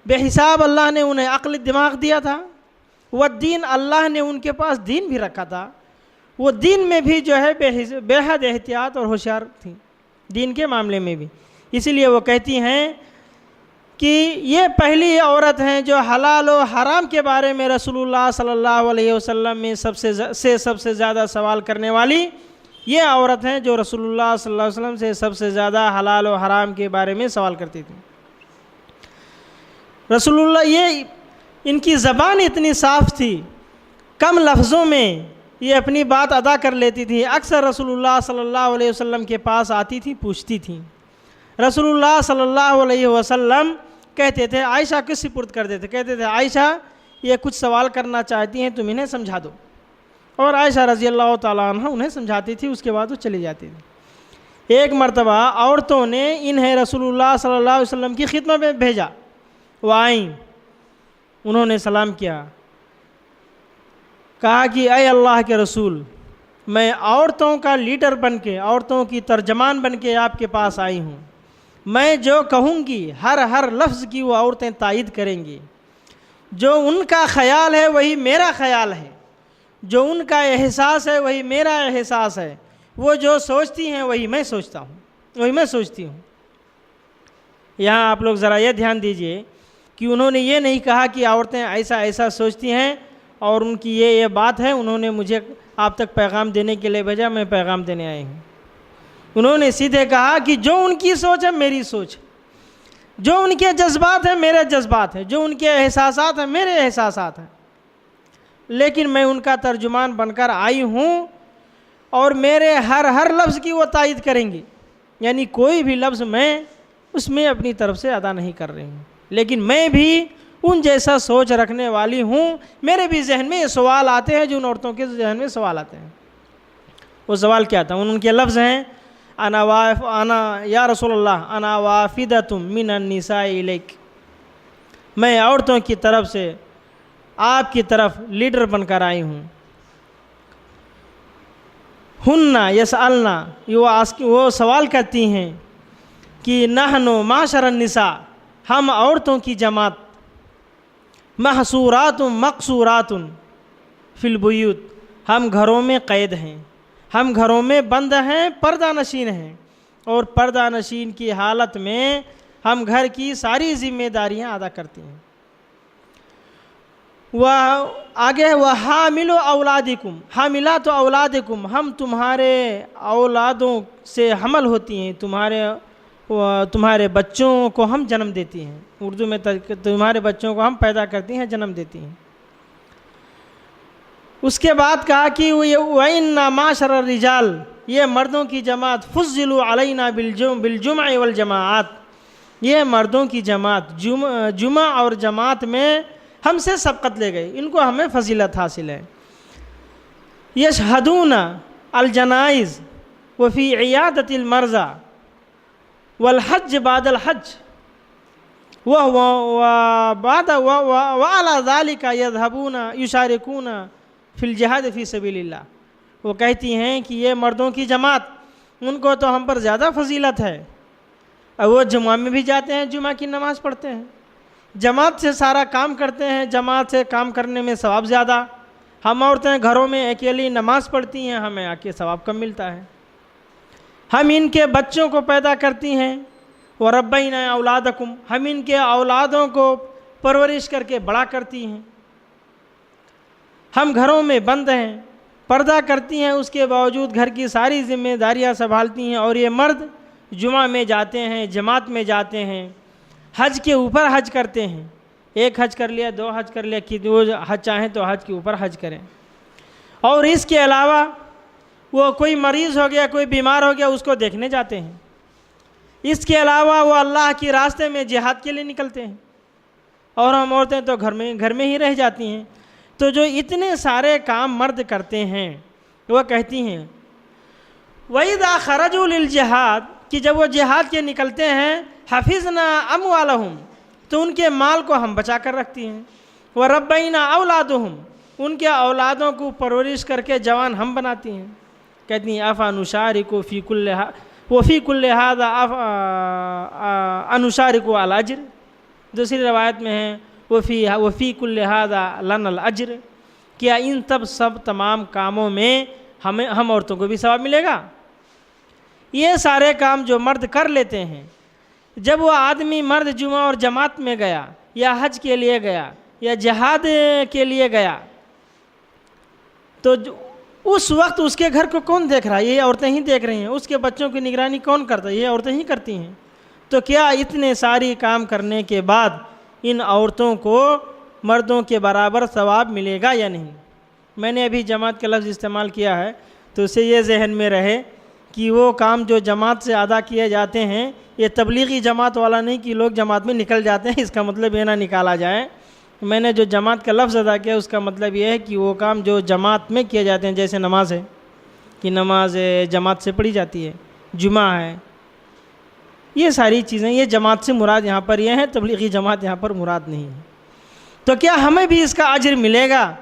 بے حساب اللہ نے انہیں عقل دماغ دیا تھا، والدین، اللہ نے ان کے پاس دین بھی رکھا تھا، وہ دین میں بھی جو ہے بے حد احتیاط اور ہوشیار تھیں، دین کے معاملے میں بھی۔ اسی لیے وہ کہتی ہیں کہ یہ پہلی عورت ہیں جو حلال و حرام کے بارے میں رسول اللہ صلی اللہ علیہ وسلم میں سب سے زیادہ سوال کرنے والی یہ عورت ہیں جو رسول اللہ صلی اللہ علیہ وسلم سے سب سے زیادہ حلال و حرام کے بارے میں سوال کرتی تھی۔ رسول اللہ، یہ ان کی زبان اتنی صاف تھی، کم لفظوں میں یہ اپنی بات ادا کر لیتی تھی۔ اکثر رسول اللہ صلی اللہ علیہ وسلم کے پاس آتی تھی، پوچھتی تھیں۔ رسول اللہ صلی اللہ علیہ وسلم کہتے تھے، عائشہ کو سپرد کر دیتے، کہتے تھے عائشہ یہ کچھ سوال کرنا چاہتی ہیں، تم انہیں سمجھا دو، اور عائشہ رضی اللہ تعالیٰ عنہ انہیں سمجھاتی تھی، اس کے بعد وہ چلی جاتی تھی۔ ایک مرتبہ عورتوں نے انہیں رسول اللہ صلی اللہ علیہ وسلم کی خدمت میں بھیجا، وہ آئیں، انہوں نے سلام کیا، کہا کہ اے اللہ کے رسول، میں عورتوں کا لیڈر بن کے، عورتوں کی ترجمان بن کے آپ کے پاس آئی ہوں، میں جو کہوں گی ہر لفظ کی وہ عورتیں تائید کریں گی، جو ان کا خیال ہے وہی میرا خیال ہے، جو ان کا احساس ہے وہی میرا احساس ہے، وہ جو سوچتی ہیں وہی میں سوچتا ہوں، وہی میں سوچتی ہوں۔ یہاں آپ لوگ ذرا یہ دھیان دیجئے کہ انہوں نے یہ نہیں کہا کہ عورتیں ایسا ایسا سوچتی ہیں اور ان کی یہ بات ہے، انہوں نے مجھے آپ تک پیغام دینے کے لیے بھیجا، میں پیغام دینے آئی ہوں۔ انہوں نے سیدھے کہا کہ جو ان کی سوچ ہے میری سوچ، جو ان کے جذبات ہیں میرے جذبات ہیں، جو ان کے احساسات ہیں میرے احساسات ہیں، لیکن میں ان کا ترجمان بن کر آئی ہوں اور میرے ہر لفظ کی وہ تائید کریں گی، یعنی کوئی بھی لفظ میں اس میں اپنی طرف سے ادا نہیں کر رہی ہوں، لیکن میں بھی ان جیسا سوچ رکھنے والی ہوں۔ میرے بھی ذہن میں یہ سوال آتے ہیں جو ان عورتوں کے ذہن میں سوال آتے ہیں۔ وہ سوال کیا تھا؟ ان کے لفظ ہیں انا یا رسول اللہ انا وافدۃ من النساء الیک، میں عورتوں کی طرف سے آپ کی طرف لیڈر بن کر آئی ہوں۔ ہننا یسألنا، وہ سوال کرتی ہیں کہ نحن معاشر النساء، ہم عورتوں کی جماعت، محصورات مقصورات فی البیوت، ہم گھروں میں قید ہیں، ہم گھروں میں بند ہیں، پردہ نشین ہیں، اور پردہ نشین کی حالت میں ہم گھر کی ساری ذمہ داریاں ادا کرتے ہیں۔ آگے وحامل اولادکم، حاملات اولادکم، ہم تمہارے اولادوں سے حمل ہوتی ہیں، تمہارے بچوں کو ہم جنم دیتی ہیں، اردو میں تمہارے بچوں کو ہم پیدا کرتی ہیں، جنم دیتی ہیں۔ اس کے بعد کہا کہ وَإِنَّ مَعْشَرَ الرِّجَالِ، یہ مردوں کی جماعت، فُضِّلُوا عَلَيْنَا بِالْجُمْعِ وَالْجَمَاعَات، یہ مردوں کی جماعت جمعہ اور جماعت میں ہم سے سبقت لے گئے، ان کو ہمیں فضیلت حاصل ہے۔ یشہدون الجنائز وفی عیادت المرضى والحج بعد الحج وعلى ذلك يذهبون يشاركون فی الجہاد فی سبیل اللہ۔ وہ کہتی ہیں کہ یہ مردوں کی جماعت، ان کو تو ہم پر زیادہ فضیلت ہے، اور وہ جمعہ میں بھی جاتے ہیں، جمعہ کی نماز پڑھتے ہیں، جماعت سے سارا کام کرتے ہیں، جماعت سے کام کرنے میں ثواب زیادہ۔ ہم عورتیں گھروں میں اکیلی نماز پڑھتی ہیں، ہمیں آ کے ثواب کم ملتا ہے۔ ہم ان کے بچوں کو پیدا کرتی ہیں، وَرَبَّيْنَا أَوْلَادَكُمْ، ہم ان کے اولادوں کو پرورش کر کے بڑا کرتی ہیں۔ ہم گھروں میں بند ہیں، پردہ کرتی ہیں، اس کے باوجود گھر کی ساری ذمہ داریاں سنبھالتی ہیں، اور یہ مرد جمعہ میں جاتے ہیں، جماعت میں جاتے ہیں، حج کے اوپر حج کرتے ہیں، ایک حج کر لیا، دو حج کر لیا، کہ وہ حج چاہیں تو حج کے اوپر حج کریں، اور اس کے علاوہ وہ کوئی مریض ہو گیا، کوئی بیمار ہو گیا، اس کو دیکھنے جاتے ہیں۔ اس کے علاوہ وہ اللہ کے راستے میں جہاد کے لیے نکلتے ہیں، اور ہم عورتیں تو گھر میں ہی رہ جاتی ہیں۔ تو جو اتنے سارے کام مرد کرتے ہیں، وہ کہتی ہیں وَإِذَا خَرَجُوا لِلْجِهَادِ، کہ جب وہ جہاد کے نکلتے ہیں، حَفِظْنَا أَمْوَالَهُمْ، تو ان کے مال کو ہم بچا کر رکھتی ہیں، وَرَبَّيْنَا أَوْلَادُهُمْ، ان کے اولادوں کو پرورش کر کے جوان ہم بناتی ہیں۔ کہتی ہیں أَفَنُشَارِكُ فِي كُلِّ وَفِي كُلِّ هَذَا أَنُشَارِكُ الْأَجْرَ، دوسری روایت میں ہے وفی کل هذا لنا الاجر، کیا ان سب تمام کاموں میں ہم عورتوں کو بھی ثواب ملے گا؟ یہ سارے کام جو مرد کر لیتے ہیں، جب وہ آدمی مرد جمعہ اور جماعت میں گیا، یا حج کے لیے گیا، یا جہاد کے لیے گیا، تو اس وقت اس کے گھر کو کون دیکھ رہا ہے؟ یہ عورتیں ہی دیکھ رہی ہیں۔ اس کے بچوں کی نگرانی کون کرتا ہے؟ یہ عورتیں ہی کرتی ہیں۔ تو کیا اتنے ساری کام کرنے کے بعد ان عورتوں کو مردوں کے برابر ثواب ملے گا یا نہیں؟ میں نے ابھی جماعت کا لفظ استعمال کیا ہے، تو اسے یہ ذہن میں رہے کہ وہ کام جو جماعت سے ادا کیے جاتے ہیں، یہ تبلیغی جماعت والا نہیں کہ لوگ جماعت میں نکل جاتے ہیں، اس کا مطلب یہ نہ نکالا جائے۔ میں نے جو جماعت کا لفظ ادا کیا، اس کا مطلب یہ ہے کہ وہ کام جو جماعت میں کیے جاتے ہیں، جیسے نماز ہے کہ نماز جماعت سے پڑھی جاتی ہے، جمعہ ہے، یہ ساری چیزیں، یہ جماعت سے مراد یہاں پر یہ ہے، تبلیغی جماعت یہاں پر مراد نہیں ہے۔ تو کیا ہمیں بھی اس کا اجر ملے گا؟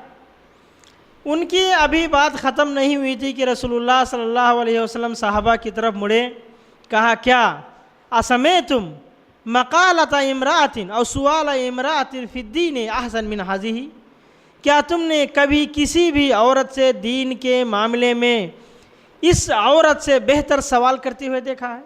ان کی ابھی بات ختم نہیں ہوئی تھی کہ رسول اللہ صلی اللہ علیہ وسلم صحابہ کی طرف مڑے، کہا کیا اسمعتم مقالۃ امرأۃ او سؤال امرأۃ فی الدین احسن من ہذہ، کیا تم نے کبھی کسی بھی عورت سے دین کے معاملے میں اس عورت سے بہتر سوال کرتے ہوئے دیکھا ہے؟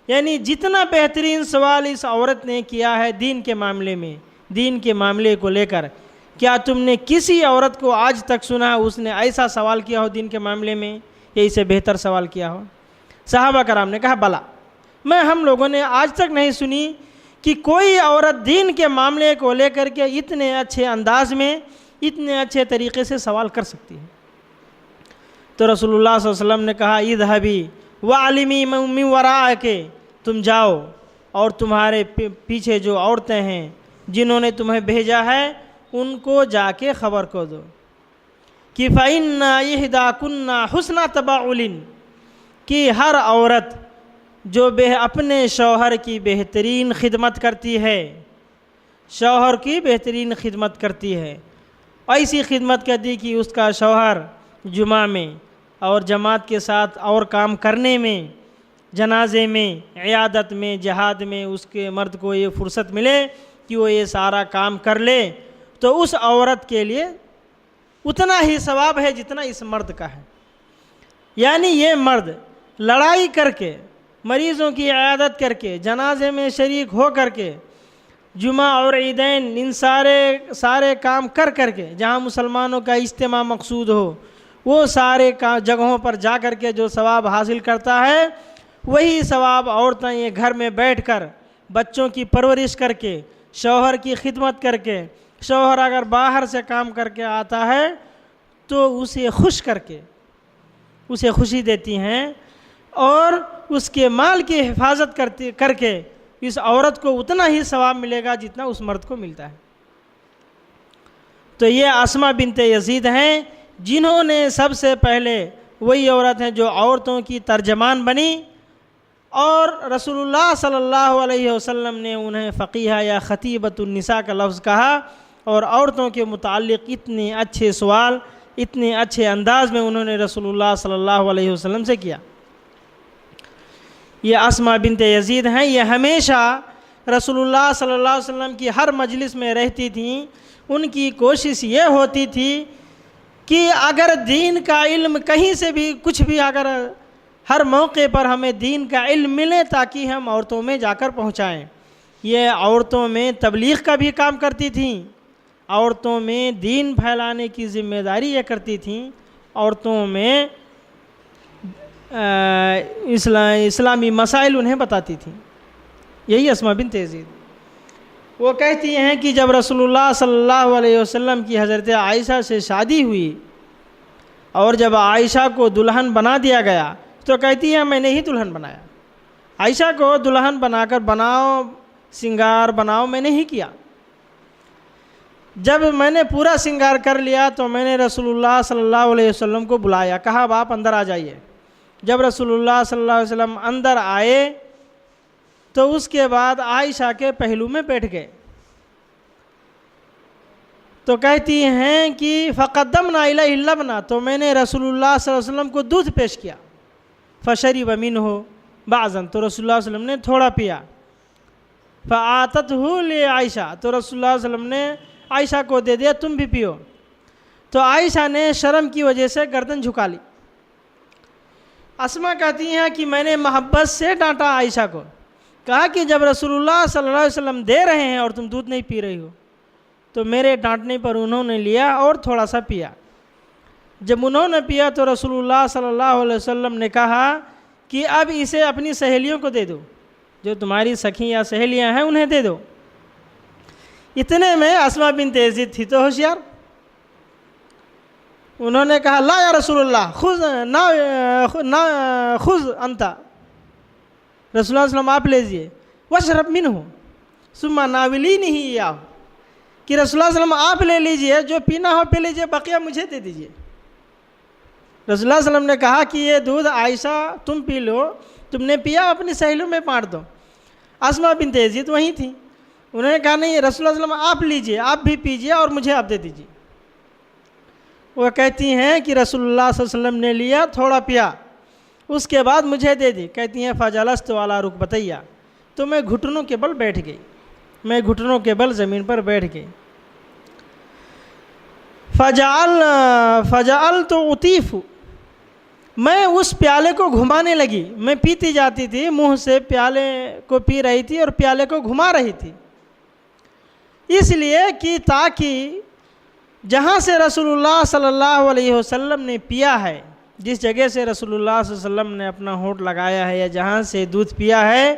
یعنی جتنا بہترین سوال اس عورت نے کیا ہے دین کے معاملے میں، دین کے معاملے کو لے کر، کیا تم نے کسی عورت کو آج تک سنا اس نے ایسا سوال کیا ہو دین کے معاملے میں، یا اسے بہتر سوال کیا ہو؟ صحابہ کرام نے کہا بلا، ہم لوگوں نے آج تک نہیں سنی کہ کوئی عورت دین کے معاملے کو لے کر کے اتنے اچھے انداز میں، اتنے اچھے طریقے سے سوال کر سکتی ہے۔ تو رسول اللہ صلی اللہ علیہ وسلم نے کہا اذهبی وعلمی من وراءک، تم جاؤ اور تمہارے پیچھے جو عورتیں ہیں جنہوں نے تمہیں بھیجا ہے ان کو جا کے خبر کو دو کہ فإن إحداكن حسن تبعل، کہ ہر عورت جو اپنے شوہر کی بہترین خدمت کرتی ہے، شوہر کی بہترین خدمت کرتی ہے، ایسی خدمت کرتی کہ اس کا شوہر جمعہ میں اور جماعت کے ساتھ اور کام کرنے میں، جنازے میں، عیادت میں، جہاد میں اس کے مرد کو یہ فرصت ملے کہ وہ یہ سارا کام کر لے، تو اس عورت کے لیے اتنا ہی ثواب ہے جتنا اس مرد کا ہے۔ یعنی یہ مرد لڑائی کر کے، مریضوں کی عیادت کر کے، جنازے میں شریک ہو کر کے، جمعہ اور عیدین ان سارے کام کر کے، جہاں مسلمانوں کا اجتماع مقصود ہو وہ سارے جگہوں پر جا کر کے جو ثواب حاصل کرتا ہے، وہی ثواب عورتیں یہ گھر میں بیٹھ کر بچوں کی پرورش کر کے، شوہر کی خدمت کر کے، شوہر اگر باہر سے کام کر کے آتا ہے تو اسے خوش کر کے اسے خوشی دیتی ہیں، اور اس کے مال کی حفاظت کر کے اس عورت کو اتنا ہی ثواب ملے گا جتنا اس مرد کو ملتا ہے۔ تو یہ اسماء بنت یزید ہیں جنہوں نے سب سے پہلے، وہی عورت ہیں جو عورتوں کی ترجمان بنی، اور رسول اللہ صلی اللہ علیہ وسلم نے انہیں فقیہ یا خطیبۃ النساء کا لفظ کہا، اور عورتوں کے متعلق اتنے اچھے سوال اتنے اچھے انداز میں انہوں نے رسول اللہ صلی اللہ علیہ وسلم سے کیا۔ یہ اسماء بنت یزید ہیں، یہ ہمیشہ رسول اللہ صلی اللہ علیہ وسلم کی ہر مجلس میں رہتی تھیں۔ ان کی کوشش یہ ہوتی تھی کہ اگر دین کا علم کہیں سے بھی کچھ بھی، اگر ہر موقع پر ہمیں دین کا علم ملے تاکہ ہم عورتوں میں جا کر پہنچائیں۔ یہ عورتوں میں تبلیغ کا بھی کام کرتی تھیں، عورتوں میں دین پھیلانے کی ذمہ داری یہ کرتی تھیں، عورتوں میں اسلامی مسائل انہیں بتاتی تھیں۔ یہی اسماء بنت یزید۔ وہ کہتی ہیں کہ جب رسول اللہ صلی اللہ علیہ وسلم کی حضرت عائشہ سے شادی ہوئی اور جب عائشہ کو دلہن بنا دیا گیا تو کہتی ہے میں نے ہی دلہن بنایا، عائشہ کو دلہن بنا کر بناؤ، سنگار بناؤ میں نے ہی کیا۔ جب میں نے پورا سنگار کر لیا تو میں نے رسول اللہ صلی اللہ علیہ وسلم کو بلایا، کہا اب آپ اندر آ جائیے۔ جب رسول اللہ صلی اللہ علیہ وسلم اندر آئے تو اس کے بعد عائشہ کے پہلو میں بیٹھ گئے، تو کہتی ہیں کہ فقدمنا الیہ اللبن، تو میں نے رسول اللہ صلی اللہ علیہ وسلم کو دودھ پیش کیا، فشرب منہ بعضا، تو رسول اللہ صلی اللہ علیہ وسلم نے تھوڑا پیا، فآتتہ لعائشہ، تو رسول اللہ صلی اللہ علیہ وسلم نے عائشہ کو دے دیا تم بھی پیو، تو عائشہ نے شرم کی وجہ سے گردن جھکا لی۔ اسماء کہتی ہیں کہ میں نے محبت سے ڈانٹا عائشہ کو، کہا کہ جب رسول اللہ صلی اللہ علیہ وسلم دے رہے ہیں اور تم دودھ نہیں پی رہی ہو، تو میرے ڈانٹنے پر انہوں نے لیا اور تھوڑا سا پیا۔ جب انہوں نے پیا تو رسول اللہ صلی اللہ علیہ وسلم نے کہا کہ اب اسے اپنی سہیلیوں کو دے دو، جو تمہاری سکھی یا سہیلیاں ہیں انہیں دے دو۔ اتنے میں اسماء بنت یزید تھی تو ہوشیار، انہوں نے کہا لا یا رسول اللہ خذ انت، رسول اللہ صلی اللہ علیہ وسلم آپ لیجئے، واشرب منہ ثم ناولینہ ایاہ، کہ رسول اللہ صلی اللہ علیہ وسلم آپ لے لیجئے، جو پینا ہو پی لیجئے، بقیہ مجھے دے دیجئے۔ رسول اللہ صلی اللہ علیہ وسلم نے کہا کہ یہ دودھ عائشہ تم پی لو، تم نے پیا اپنی سہیلیوں میں بانٹ دو۔ اسماء بنت یزید وہیں تھیں، انہوں نے کہا نہیں رسول اللہ صلی اللہ علیہ وسلم آپ لیجئے، آپ بھی پیجئے اور مجھے آپ دے دیجئے۔ وہ کہتی ہیں کہ رسول اللہ صلی اللہ علیہ وسلم نے لیا، تھوڑا پیا، اس کے بعد مجھے دے دی۔ کہتی ہیں فجلست علی رکبتیہ، تو میں گھٹنوں کے بل بیٹھ گئی، میں گھٹنوں کے بل زمین پر بیٹھ گئی۔ فجعلت اطیف، میں اس پیالے کو گھمانے لگی، میں پیتی جاتی تھی، منہ سے پیالے کو پی رہی تھی اور پیالے کو گھما رہی تھی، اس لیے کہ تاکہ جہاں سے رسول اللہ صلی اللہ علیہ وسلم نے پیا ہے، جس جگہ سے رسول اللہ صلی اللہ علیہ وسلم نے اپنا ہونٹ لگایا ہے یا جہاں سے دودھ پیا ہے،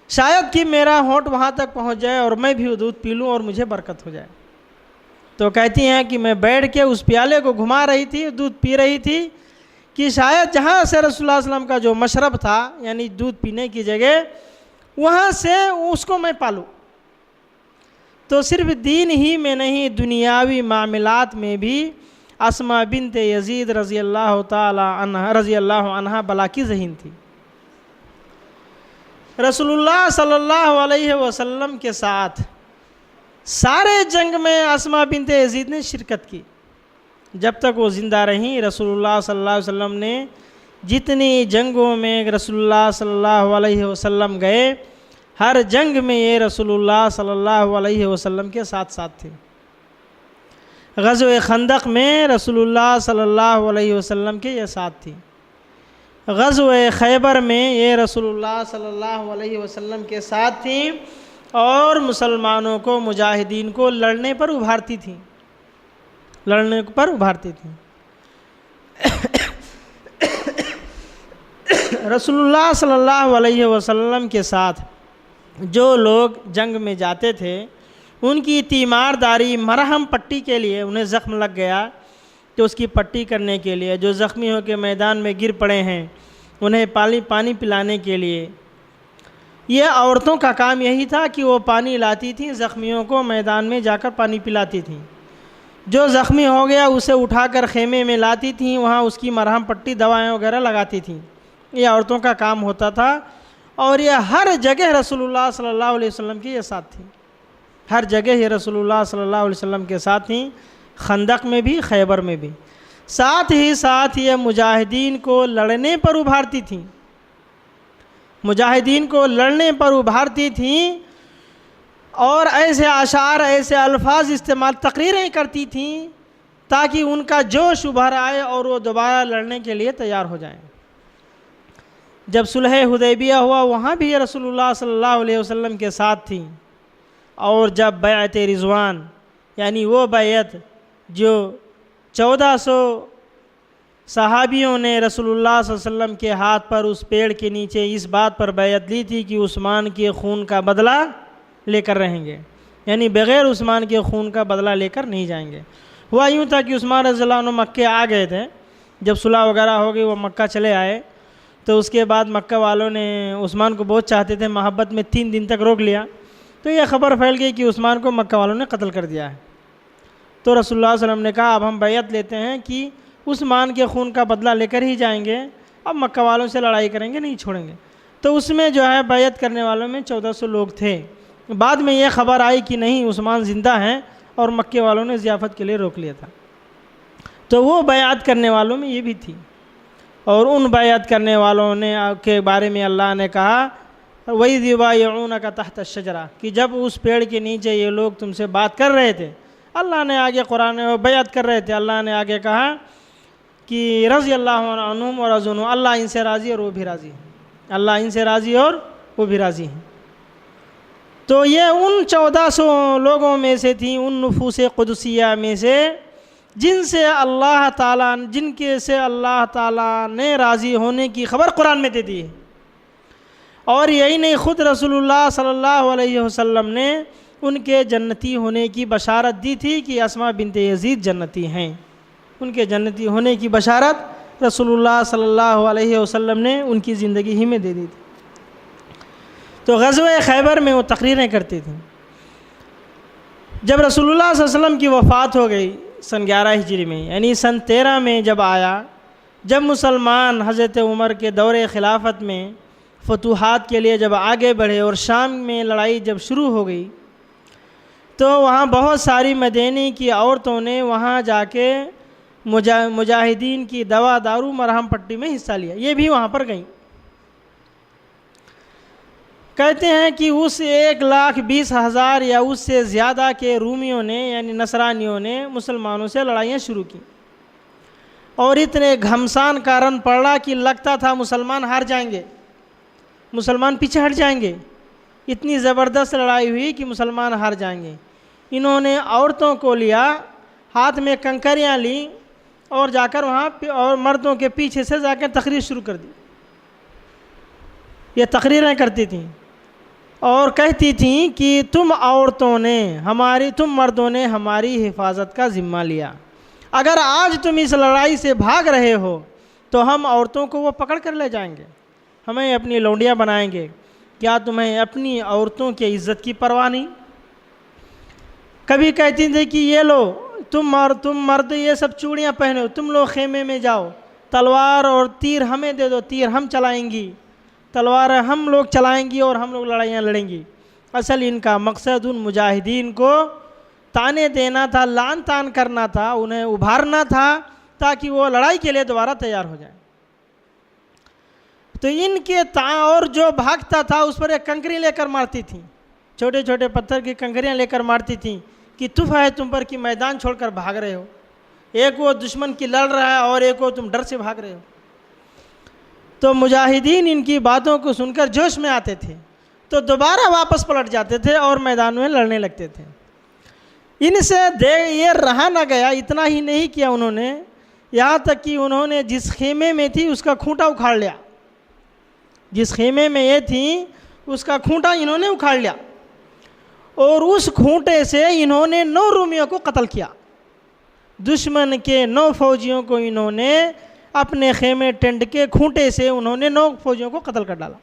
شاید کہ میرا ہونٹ وہاں تک پہنچ جائے اور میں بھی وہ دودھ پی لوں اور مجھے برکت ہو جائے۔ تو کہتی ہیں کہ میں بیٹھ کے اس پیالے کو گھما رہی تھی، دودھ پی رہی تھی، کہ شاید جہاں سے رسول اللہ صلی اللہ علیہ وسلم کا جو مشرب تھا، یعنی دودھ پینے کی جگہ، وہاں سے اس کو میں پالوں۔ تو صرف دین ہی میں نہیں، دنیاوی معاملات میں بھی اسماء بنت یزید رضی اللہ عنہ بلا کی ذہین تھی۔ رسول اللہ صلی اللہ علیہ وسلم کے ساتھ سارے جنگ میں اسماء بنت یزید نے شرکت کی، جب تک وہ زندہ رہیں۔ رسول اللہ صلی اللہ علیہ وسلم نے جتنی جنگوں میں رسول اللہ صلی اللہ علیہ وسلم گئے، ہر جنگ میں یہ رسول اللہ صلی اللہ علیہ وسلم کے ساتھ تھے۔ غزوہ خندق میں رسول اللہ صلی اللہ علیہ وسلم کے یہ ساتھ تھی۔ غزوہ خیبر میں یہ رسول اللہ صلی اللہ علیہ وسلم کے ساتھ تھیں اور مسلمانوں کو، مجاہدین کو لڑنے پر ابھارتی تھیں، رسول اللہ صلی اللہ علیہ وسلم کے ساتھ جو لوگ جنگ میں جاتے تھے، ان کی تیمارداری، مرہم پٹی کے لیے، انہیں زخم لگ گیا تو اس کی پٹی کرنے کے لیے، جو زخمی ہو کے میدان میں گر پڑے ہیں انہیں پانی پلانے کے لیے، یہ عورتوں کا کام یہی تھا کہ وہ پانی لاتی تھیں، زخمیوں کو میدان میں جا کر پانی پلاتی تھیں۔ جو زخمی ہو گیا اسے اٹھا کر خیمے میں لاتی تھیں، وہاں اس کی مرہم پٹی، دوائیں وغیرہ لگاتی تھیں۔ یہ عورتوں کا کام ہوتا تھا، اور یہ ہر جگہ رسول اللہ صلی اللہ علیہ وسلم کی یہ ساتھ تھی، ہر جگہ یہ رسول اللہ صلی اللہ علیہ وسلم کے ساتھ تھیں، خندق میں بھی، خیبر میں بھی۔ ساتھ ہی ساتھ یہ مجاہدین کو لڑنے پر ابھارتی تھیں، مجاہدین کو لڑنے پر ابھارتی تھیں، اور ایسے اشعار، ایسے الفاظ استعمال، تقریریں کرتی تھیں تاکہ ان کا جوش ابھر آئے اور وہ دوبارہ لڑنے کے لیے تیار ہو جائیں۔ جب صلح حدیبیہ ہوا، وہاں بھی یہ رسول اللہ صلی اللہ علیہ وسلم کے ساتھ تھیں، اور جب بیعت رضوان، یعنی وہ بیعت جو 1400 صحابیوں نے رسول اللہ صلی اللہ علیہ وسلم کے ہاتھ پر اس پیڑ کے نیچے اس بات پر بیعت لی تھی کہ عثمان کے خون کا بدلہ لے کر رہیں گے، یعنی بغیر عثمان کے خون کا بدلہ لے کر نہیں جائیں گے۔ ہوا یوں تھا کہ عثمان رضی اللہ عنہ مکے آ گئے تھے، جب صلح وغیرہ ہو گئی وہ مکہ چلے آئے، تو اس کے بعد مکہ والوں نے عثمان کو بہت چاہتے تھے، محبت میں 3 دن تک روک لیا، تو یہ خبر پھیل گئی کہ عثمان کو مکہ والوں نے قتل کر دیا ہے۔ تو رسول اللہ صلی اللہ علیہ وسلم نے کہا اب ہم بیعت لیتے ہیں کہ عثمان کے خون کا بدلہ لے کر ہی جائیں گے، اب مکہ والوں سے لڑائی کریں گے، نہیں چھوڑیں گے۔ تو اس میں جو ہے بیعت کرنے والوں میں 1400 لوگ تھے۔ بعد میں یہ خبر آئی کہ نہیں، عثمان زندہ ہیں، اور مکے والوں نے ضیافت کے لیے روک لیا تھا۔ تو وہ بیعت کرنے والوں میں یہ بھی تھی، اور ان بیعت کرنے والوں نے کے بارے میں اللہ نے کہا وَإِذْ يُبَايِعُونَكَ تَحْتَ الشَّجَرَةِ، کہ جب اس پیڑ کے نیچے یہ لوگ تم سے بات کر رہے تھے، اللہ نے آگے قرآن میں بیعت کر رہے تھے، اللہ نے آگے کہا کہ رضی اللہ عنہم ورضوا، اللہ ان سے راضی اور وہ بھی راضی ہیں، اللہ ان سے راضی اور وہ بھی راضی ہیں۔ تو یہ ان 1400 لوگوں میں سے تھیں، ان نفوس قدسیہ میں سے جن سے اللہ تعالیٰ نے راضی ہونے کی خبر قرآن میں دے دی ہے۔ اور یہی نہیں، خود رسول اللہ صلی اللہ علیہ وسلم نے ان کے جنتی ہونے کی بشارت دی تھی کہ اسماء بنت یزید جنتی ہیں، ان کے جنتی ہونے کی بشارت رسول اللہ صلی اللہ علیہ وسلم نے ان کی زندگی ہی میں دے دی تھی۔ تو غزوہ خیبر میں وہ تقریریں کرتی تھیں۔ جب رسول اللہ صلی اللہ علیہ وسلم کی وفات ہو گئی سن 11 ہجری میں، یعنی سن 13 میں جب آیا، جب مسلمان حضرت عمر کے دور خلافت میں فتوحات کے لیے جب آگے بڑھے اور شام میں لڑائی جب شروع ہو گئی، تو وہاں بہت ساری مدینے کی عورتوں نے وہاں جا کے مجاہدین کی دوا دارو مرہم پٹی میں حصہ لیا، یہ بھی وہاں پر گئیں۔ کہتے ہیں کہ اس 1,20,000 یا اس سے زیادہ کے رومیوں نے، یعنی نصرانیوں نے مسلمانوں سے لڑائیاں شروع کی۔ اور اتنے گھمسان کا رن پڑا کہ لگتا تھا مسلمان ہار جائیں گے، مسلمان پیچھے ہٹ جائیں گے، اتنی زبردست لڑائی ہوئی کہ مسلمان ہار جائیں گے۔ انہوں نے عورتوں کو لیا، ہاتھ میں کنکریاں لیں اور جا کر وہاں اور مردوں کے پیچھے سے جا کر تقریر شروع کر دی۔ یہ تقریریں کرتی تھیں اور کہتی تھیں کہ تم مردوں نے ہماری حفاظت کا ذمہ لیا، اگر آج تم اس لڑائی سے بھاگ رہے ہو تو ہم عورتوں کو وہ پکڑ کر لے جائیں گے، ہمیں اپنی لونڈیاں بنائیں گے، کیا تمہیں اپنی عورتوں کی عزت کی پرواہ نہیں؟ کبھی کہتی تھی کہ یہ لو تم مرد یہ سب چوڑیاں پہنو، تم لوگ خیمے میں جاؤ، تلوار اور تیر ہمیں دے دو، تیر ہم چلائیں گی، تلوار ہم لوگ چلائیں گی اور ہم لوگ لڑائیاں لڑیں گی۔ اصل ان کا مقصد ان مجاہدین کو تانے دینا تھا، لعن تان کرنا تھا، انہیں ابھارنا تھا تاکہ وہ لڑائی کے لیے دوبارہ تیار ہو جائیں۔ تو ان کے اور جو بھاگتا تھا اس پر ایک کنکری لے کر مارتی تھیں، چھوٹے چھوٹے پتھر کی کنکریاں لے کر مارتی تھیں کہ تف ہے تم پر کہ میدان چھوڑ کر بھاگ رہے ہو، ایک وہ دشمن کی لڑ رہا ہے اور ایک وہ تم ڈر سے بھاگ رہے ہو۔ تو مجاہدین ان کی باتوں کو سن کر جوش میں آتے تھے تو دوبارہ واپس پلٹ جاتے تھے اور میدان میں لڑنے لگتے تھے۔ ان سے یہ رہا نہ گیا، اتنا ہی نہیں کیا انہوں نے، یہاں تک کہ انہوں نے جس خیمے میں تھی اس کا کھونٹا اکھاڑ لیا، جس خیمے میں یہ تھی اس کا کھونٹا انہوں نے اکھاڑ لیا اور اس کھونٹے سے انہوں نے 9 رومیوں کو قتل کیا۔ دشمن کے 9 فوجیوں کو انہوں نے اپنے خیمے ٹینٹ کے کھونٹے سے انہوں نے 9 فوجیوں کو قتل کر ڈالا۔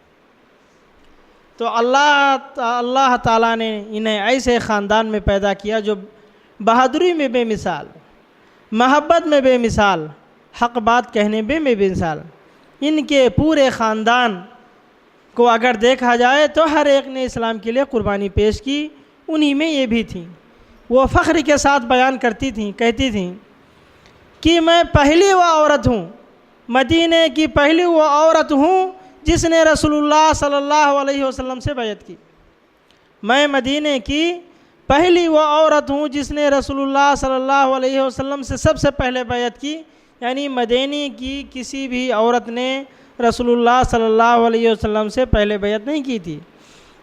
تو اللہ تعالیٰ نے انہیں ایسے خاندان میں پیدا کیا جو بہادری میں بے مثال، محبت میں بے مثال، حق بات کہنے میں بے مثال۔ ان کے پورے خاندان کو اگر دیکھا جائے تو ہر ایک نے اسلام کے لیے قربانی پیش کی، انہی میں یہ بھی تھیں۔ وہ فخر کے ساتھ بیان کرتی تھیں، کہتی تھیں کہ میں پہلی وہ عورت ہوں، مدینے کی پہلی وہ عورت ہوں جس نے رسول اللہ صلی اللہ علیہ وسلم سے بیعت کی۔ میں مدینے کی پہلی وہ عورت ہوں جس نے رسول اللہ صلی اللہ علیہ وسلم سے سب سے پہلے بیعت کی، یعنی مدینے کی کسی بھی عورت نے رسول اللہ صلی اللہ علیہ وسلم سے پہلے بیعت نہیں کی تھی۔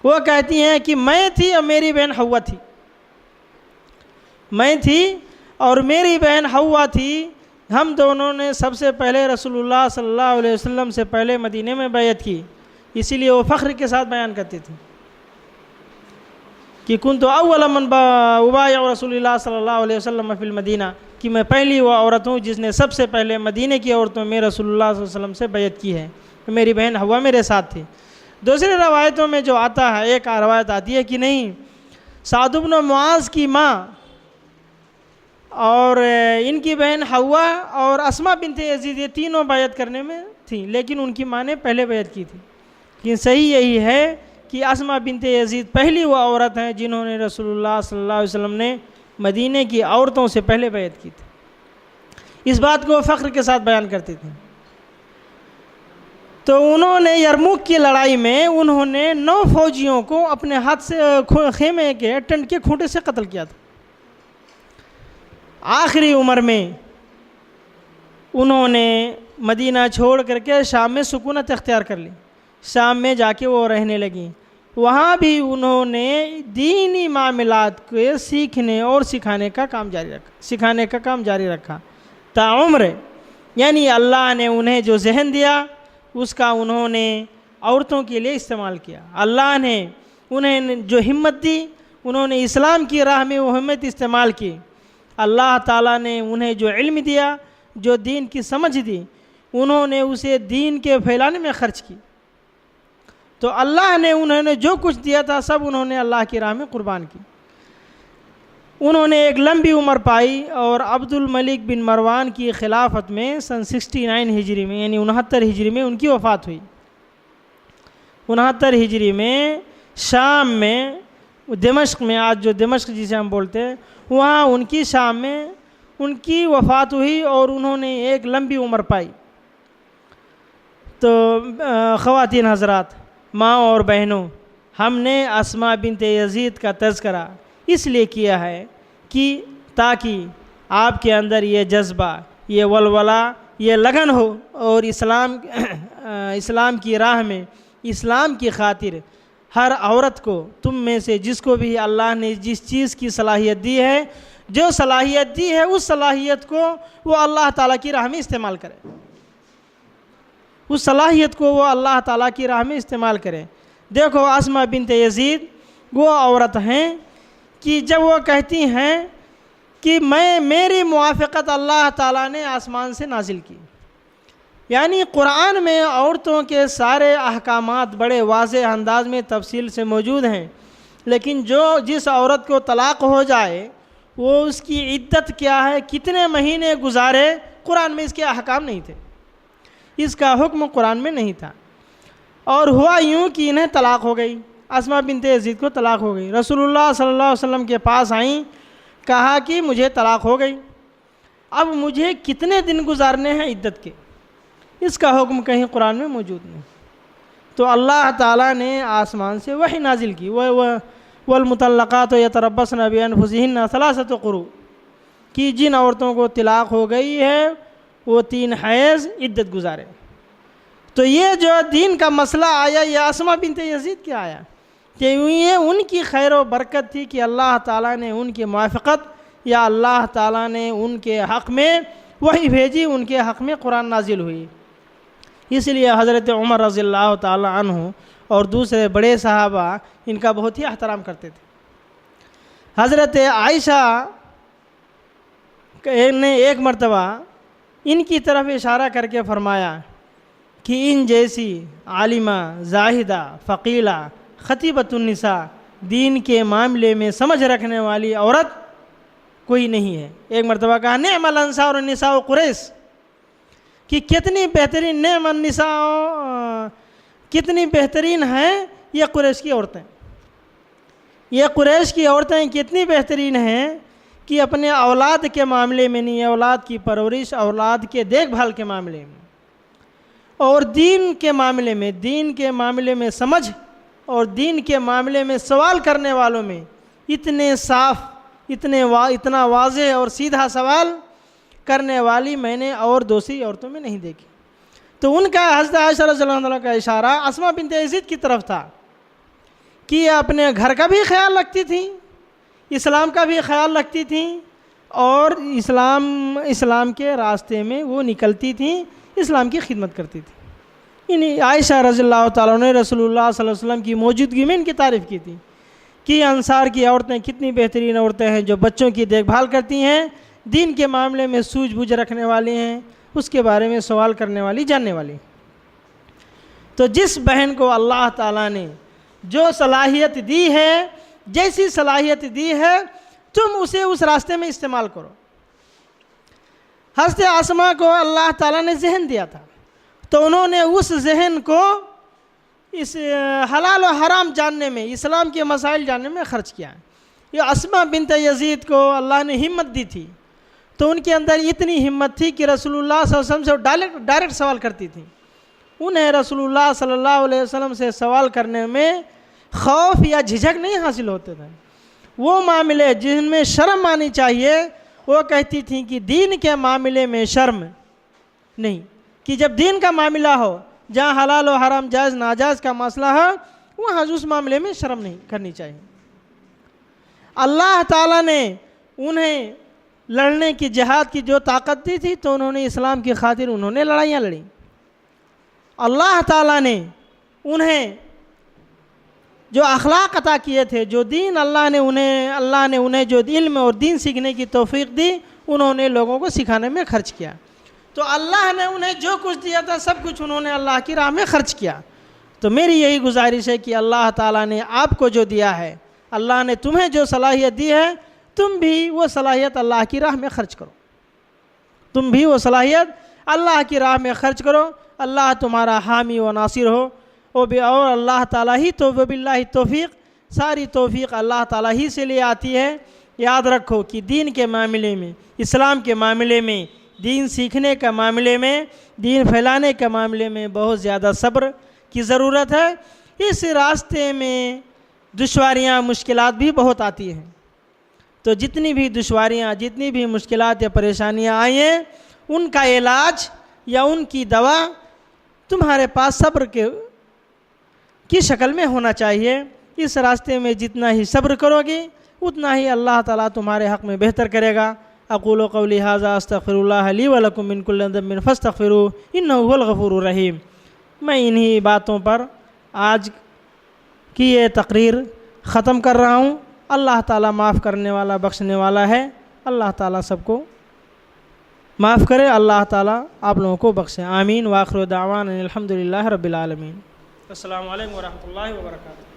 وہ کہتی ہیں کہ میں تھی اور میری بہن حوا تھی، میں تھی اور میری بہن حوا تھی، ہم دونوں نے سب سے پہلے رسول اللہ صلی اللہ علیہ وسلم سے پہلے مدینے میں بیعت کی۔ اسی لیے وہ فخر کے ساتھ بیان کرتی تھی کہ کنت اول من ابایع رسول اللہ صلی اللہ علیہ وسلم فی المدینہ، کہ میں پہلی وہ عورت ہوں جس نے سب سے پہلے مدینے کی عورتوں میں رسول اللہ صلی اللہ علیہ وسلم سے بیعت کی ہے، میری بہن حوا میرے ساتھ تھی۔ دوسری روایتوں میں جو آتا ہے، ایک روایت آتی ہے کہ نہیں، سعد بن معاذ کی ماں اور ان کی بہن حوا اور اسماء بنت یزید یہ تینوں بیعت کرنے میں تھیں، لیکن ان کی ماں نے پہلے بیعت کی تھی۔ لیکن صحیح یہی ہے کہ اسماء بنت یزید پہلی وہ عورت ہیں جنہوں نے رسول اللہ صلی اللہ علیہ وسلم نے مدینے کی عورتوں سے پہلے بیعت کی تھی۔ اس بات کو فخر کے ساتھ بیان کرتی تھیں۔ تو انہوں نے یرموک کی لڑائی میں انہوں نے 9 فوجیوں کو اپنے ہاتھ سے خیمے کے ٹینٹ کے کھونٹے سے قتل کیا تھا۔ آخری عمر میں انہوں نے مدینہ چھوڑ کر کے شام میں سکونت اختیار کر لی، شام میں جا کے وہ رہنے لگیں۔ وہاں بھی انہوں نے دینی معاملات کو سیکھنے اور سکھانے کا کام جاری رکھا تاعمر، یعنی اللہ نے انہیں جو ذہن دیا اس کا انہوں نے عورتوں کے لیے استعمال کیا۔ اللہ نے انہیں جو ہمت دی انہوں نے اسلام کی راہ میں وہ ہمت استعمال کی۔ اللہ تعالیٰ نے انہیں جو علم دیا، جو دین کی سمجھ دی، انہوں نے اسے دین کے پھیلانے میں خرچ کی۔ تو اللہ نے انہوں نے جو کچھ دیا تھا سب انہوں نے اللہ کی راہ میں قربان کی۔ انہوں نے ایک لمبی عمر پائی اور عبد الملک بن مروان کی خلافت میں سن 69 ہجری میں یعنی 69 ہجری میں ان کی وفات ہوئی۔ 69 ہجری میں شام میں دمشق میں، آج جو دمشق جسے ہم بولتے ہیں، وہاں ان کی شام میں ان کی وفات ہوئی اور انہوں نے ایک لمبی عمر پائی۔ تو خواتین حضرات، ماں اور بہنوں، ہم نے اسماء بنت یزید کا تذکرہ اس لیے کیا ہے کہ تاکہ آپ کے اندر یہ جذبہ، یہ ولولہ یہ لگن ہو اور اسلام کی راہ میں اسلام کی خاطر ہر عورت کو تم میں سے جس کو بھی اللہ نے جس چیز کی صلاحیت دی ہے، جو صلاحیت دی ہے اس صلاحیت کو وہ اللہ تعالیٰ کی راہ میں استعمال کرے، اس صلاحیت کو وہ اللہ تعالیٰ کی راہ میں استعمال کرے۔ دیکھو اسماء بنت یزید وہ عورت ہیں کہ جب وہ کہتی ہیں کہ میری موافقت اللہ تعالیٰ نے آسمان سے نازل کی، یعنی قرآن میں عورتوں کے سارے احکامات بڑے واضح انداز میں تفصیل سے موجود ہیں، لیکن جس عورت کو طلاق ہو جائے وہ اس کی عدت کیا ہے، کتنے مہینے گزارے، قرآن میں اس کے احکام نہیں تھے، اس کا حکم قرآن میں نہیں تھا۔ اور ہوا یوں کہ انہیں طلاق ہو گئی، اسماء بنت یزید کو طلاق ہو گئی، رسول اللہ صلی اللہ علیہ وسلم کے پاس آئیں، کہا کہ مجھے طلاق ہو گئی، اب مجھے کتنے دن گزارنے ہیں عدت کے، اس کا حکم کہیں قرآن میں موجود نہیں۔ تو اللہ تعالیٰ نے آسمان سے وحی نازل کی، والمطلقات یتربصن بانفسہن ثلاثۃ قروء، کہ جن عورتوں کو طلاق ہو گئی ہے وہ 3 حیض عدت گزارے۔ تو یہ جو دین کا مسئلہ آیا یہ اسماء بنت یزید کیا آیا کہ یہ ان کی خیر و برکت تھی کہ اللہ تعالیٰ نے ان کی موافقت یا اللہ تعالیٰ نے ان کے حق میں وحی بھیجی، ان کے حق میں قرآن نازل ہوئی۔ اس لیے حضرت عمر رضی اللہ تعالیٰ عنہ اور دوسرے بڑے صحابہ ان کا بہت ہی احترام کرتے تھے۔ حضرت عائشہ نے ایک مرتبہ ان کی طرف اشارہ کر کے فرمایا کہ ان جیسی عالمہ، زاہدہ، فقیلہ، خطیبۃ النساء، دین کے معاملے میں سمجھ رکھنے والی عورت کوئی نہیں ہے۔ ایک مرتبہ کہا نعم الانصار النساء قریش، کہ کتنی بہترین، نعم النساء، کتنی بہترین ہیں یہ قریش کی عورتیں، یہ قریش کی عورتیں کتنی بہترین ہیں کہ اپنے اولاد کے معاملے میں نہیں، اولاد کی پرورش، اولاد کے دیکھ بھال کے معاملے میں اور دین کے معاملے میں سمجھ اور دین کے معاملے میں سوال کرنے والوں میں اتنے صاف، اتنا واضح اور سیدھا سوال کرنے والی میں نے اور دوسری عورتوں میں نہیں دیکھی۔ تو ان کا حضرت عائشہ رضی اللہ عنہ کا اشارہ اسماء بنت یزید کی طرف تھا کہ یہ اپنے گھر کا بھی خیال رکھتی تھیں، اسلام کا بھی خیال رکھتی تھیں اور اسلام کے راستے میں وہ نکلتی تھیں، اسلام کی خدمت کرتی تھی۔ عائشہ رضی اللہ تعالیٰ نے رسول اللہ صلی اللہ علیہ وسلم کی موجودگی میں ان کی تعریف کی تھی کہ انصار کی عورتیں کتنی بہترین عورتیں ہیں جو بچوں کی دیکھ بھال کرتی ہیں، دین کے معاملے میں سوجھ بوجھ رکھنے والی ہیں، اس کے بارے میں سوال کرنے والی، جاننے والی۔ تو جس بہن کو اللہ تعالیٰ نے جو صلاحیت دی ہے، جیسی صلاحیت دی ہے، تم اسے اس راستے میں استعمال کرو۔ حضرت اسماء کو اللہ تعالیٰ نے ذہن دیا تھا تو انہوں نے اس ذہن کو اس حلال و حرام جاننے میں، اسلام کے مسائل جاننے میں خرچ کیا۔ یہ اسماء بنت یزید کو اللہ نے ہمت دی تھی تو ان کے اندر اتنی ہمت تھی کہ رسول اللہ صلی اللہ علیہ وسلم سے ڈائریکٹ سوال کرتی تھیں۔ انہیں رسول اللہ صلی اللہ علیہ وسلم سے سوال کرنے میں خوف یا جھجک نہیں حاصل ہوتے تھے۔ وہ معاملے جن میں شرم آنی چاہیے وہ کہتی تھیں کہ دین کے معاملے میں شرم نہیں، کہ جب دین کا معاملہ ہو، جہاں حلال و حرام، جائز ناجائز کا مسئلہ ہو، وہاں اس معاملے میں شرم نہیں کرنی چاہیے۔ اللہ تعالیٰ نے انہیں لڑنے کی، جہاد کی جو طاقت دی تھی تو انہوں نے اسلام کی خاطر انہوں نے لڑائیاں لڑیں۔ اللہ تعالیٰ نے انہیں جو اخلاق عطا کیے تھے، جو دین اللہ نے انہیں جو علم اور دین سیکھنے کی توفیق دی، انہوں نے لوگوں کو سکھانے میں خرچ کیا۔ تو اللہ نے انہیں جو کچھ دیا تھا سب کچھ انہوں نے اللہ کی راہ میں خرچ کیا۔ تو میری یہی گزارش ہے کہ اللہ تعالیٰ نے آپ کو جو دیا ہے، اللہ نے تمہیں جو صلاحیت دی ہے، تم بھی وہ صلاحیت اللہ کی راہ میں خرچ کرو، تم بھی وہ صلاحیت اللہ کی راہ میں خرچ کرو۔ اللہ تمہارا حامی و ناصر ہو، اور اللہ تعالیٰ ہی تو باللہ توفیق، ساری توفیق اللہ تعالیٰ ہی سے لے آتی ہے۔ یاد رکھو کہ دین کے معاملے میں، اسلام کے معاملے میں، دین سیکھنے کا معاملے میں، دین پھیلانے کے معاملے میں بہت زیادہ صبر کی ضرورت ہے۔ اس راستے میں دشواریاں، مشکلات بھی بہت آتی ہیں، تو جتنی بھی دشواریاں، جتنی بھی مشکلات یا پریشانیاں آئیں، ان کا علاج یا ان کی دوا تمہارے پاس صبر کی شکل میں ہونا چاہیے۔ اس راستے میں جتنا ہی صبر کرو گے اتنا ہی اللہ تعالیٰ تمہارے حق میں بہتر کرے گا۔ اقول قولی ھذا استغفر اللہ لی ولکم من کل ذنب فاستغفروہ انہ ھو الغفور الرحیم۔ میں انہی باتوں پر آج کی یہ تقریر ختم کر رہا ہوں۔ اللہ تعالیٰ معاف کرنے والا بخشنے والا ہے۔ اللہ تعالیٰ سب کو معاف کرے، اللہ تعالیٰ آپ لوگوں کو بخشے، آمین۔ وآخر دعوانا الحمد للہ رب العالمین۔ السلام علیکم ورحمۃ اللہ وبرکاتہ۔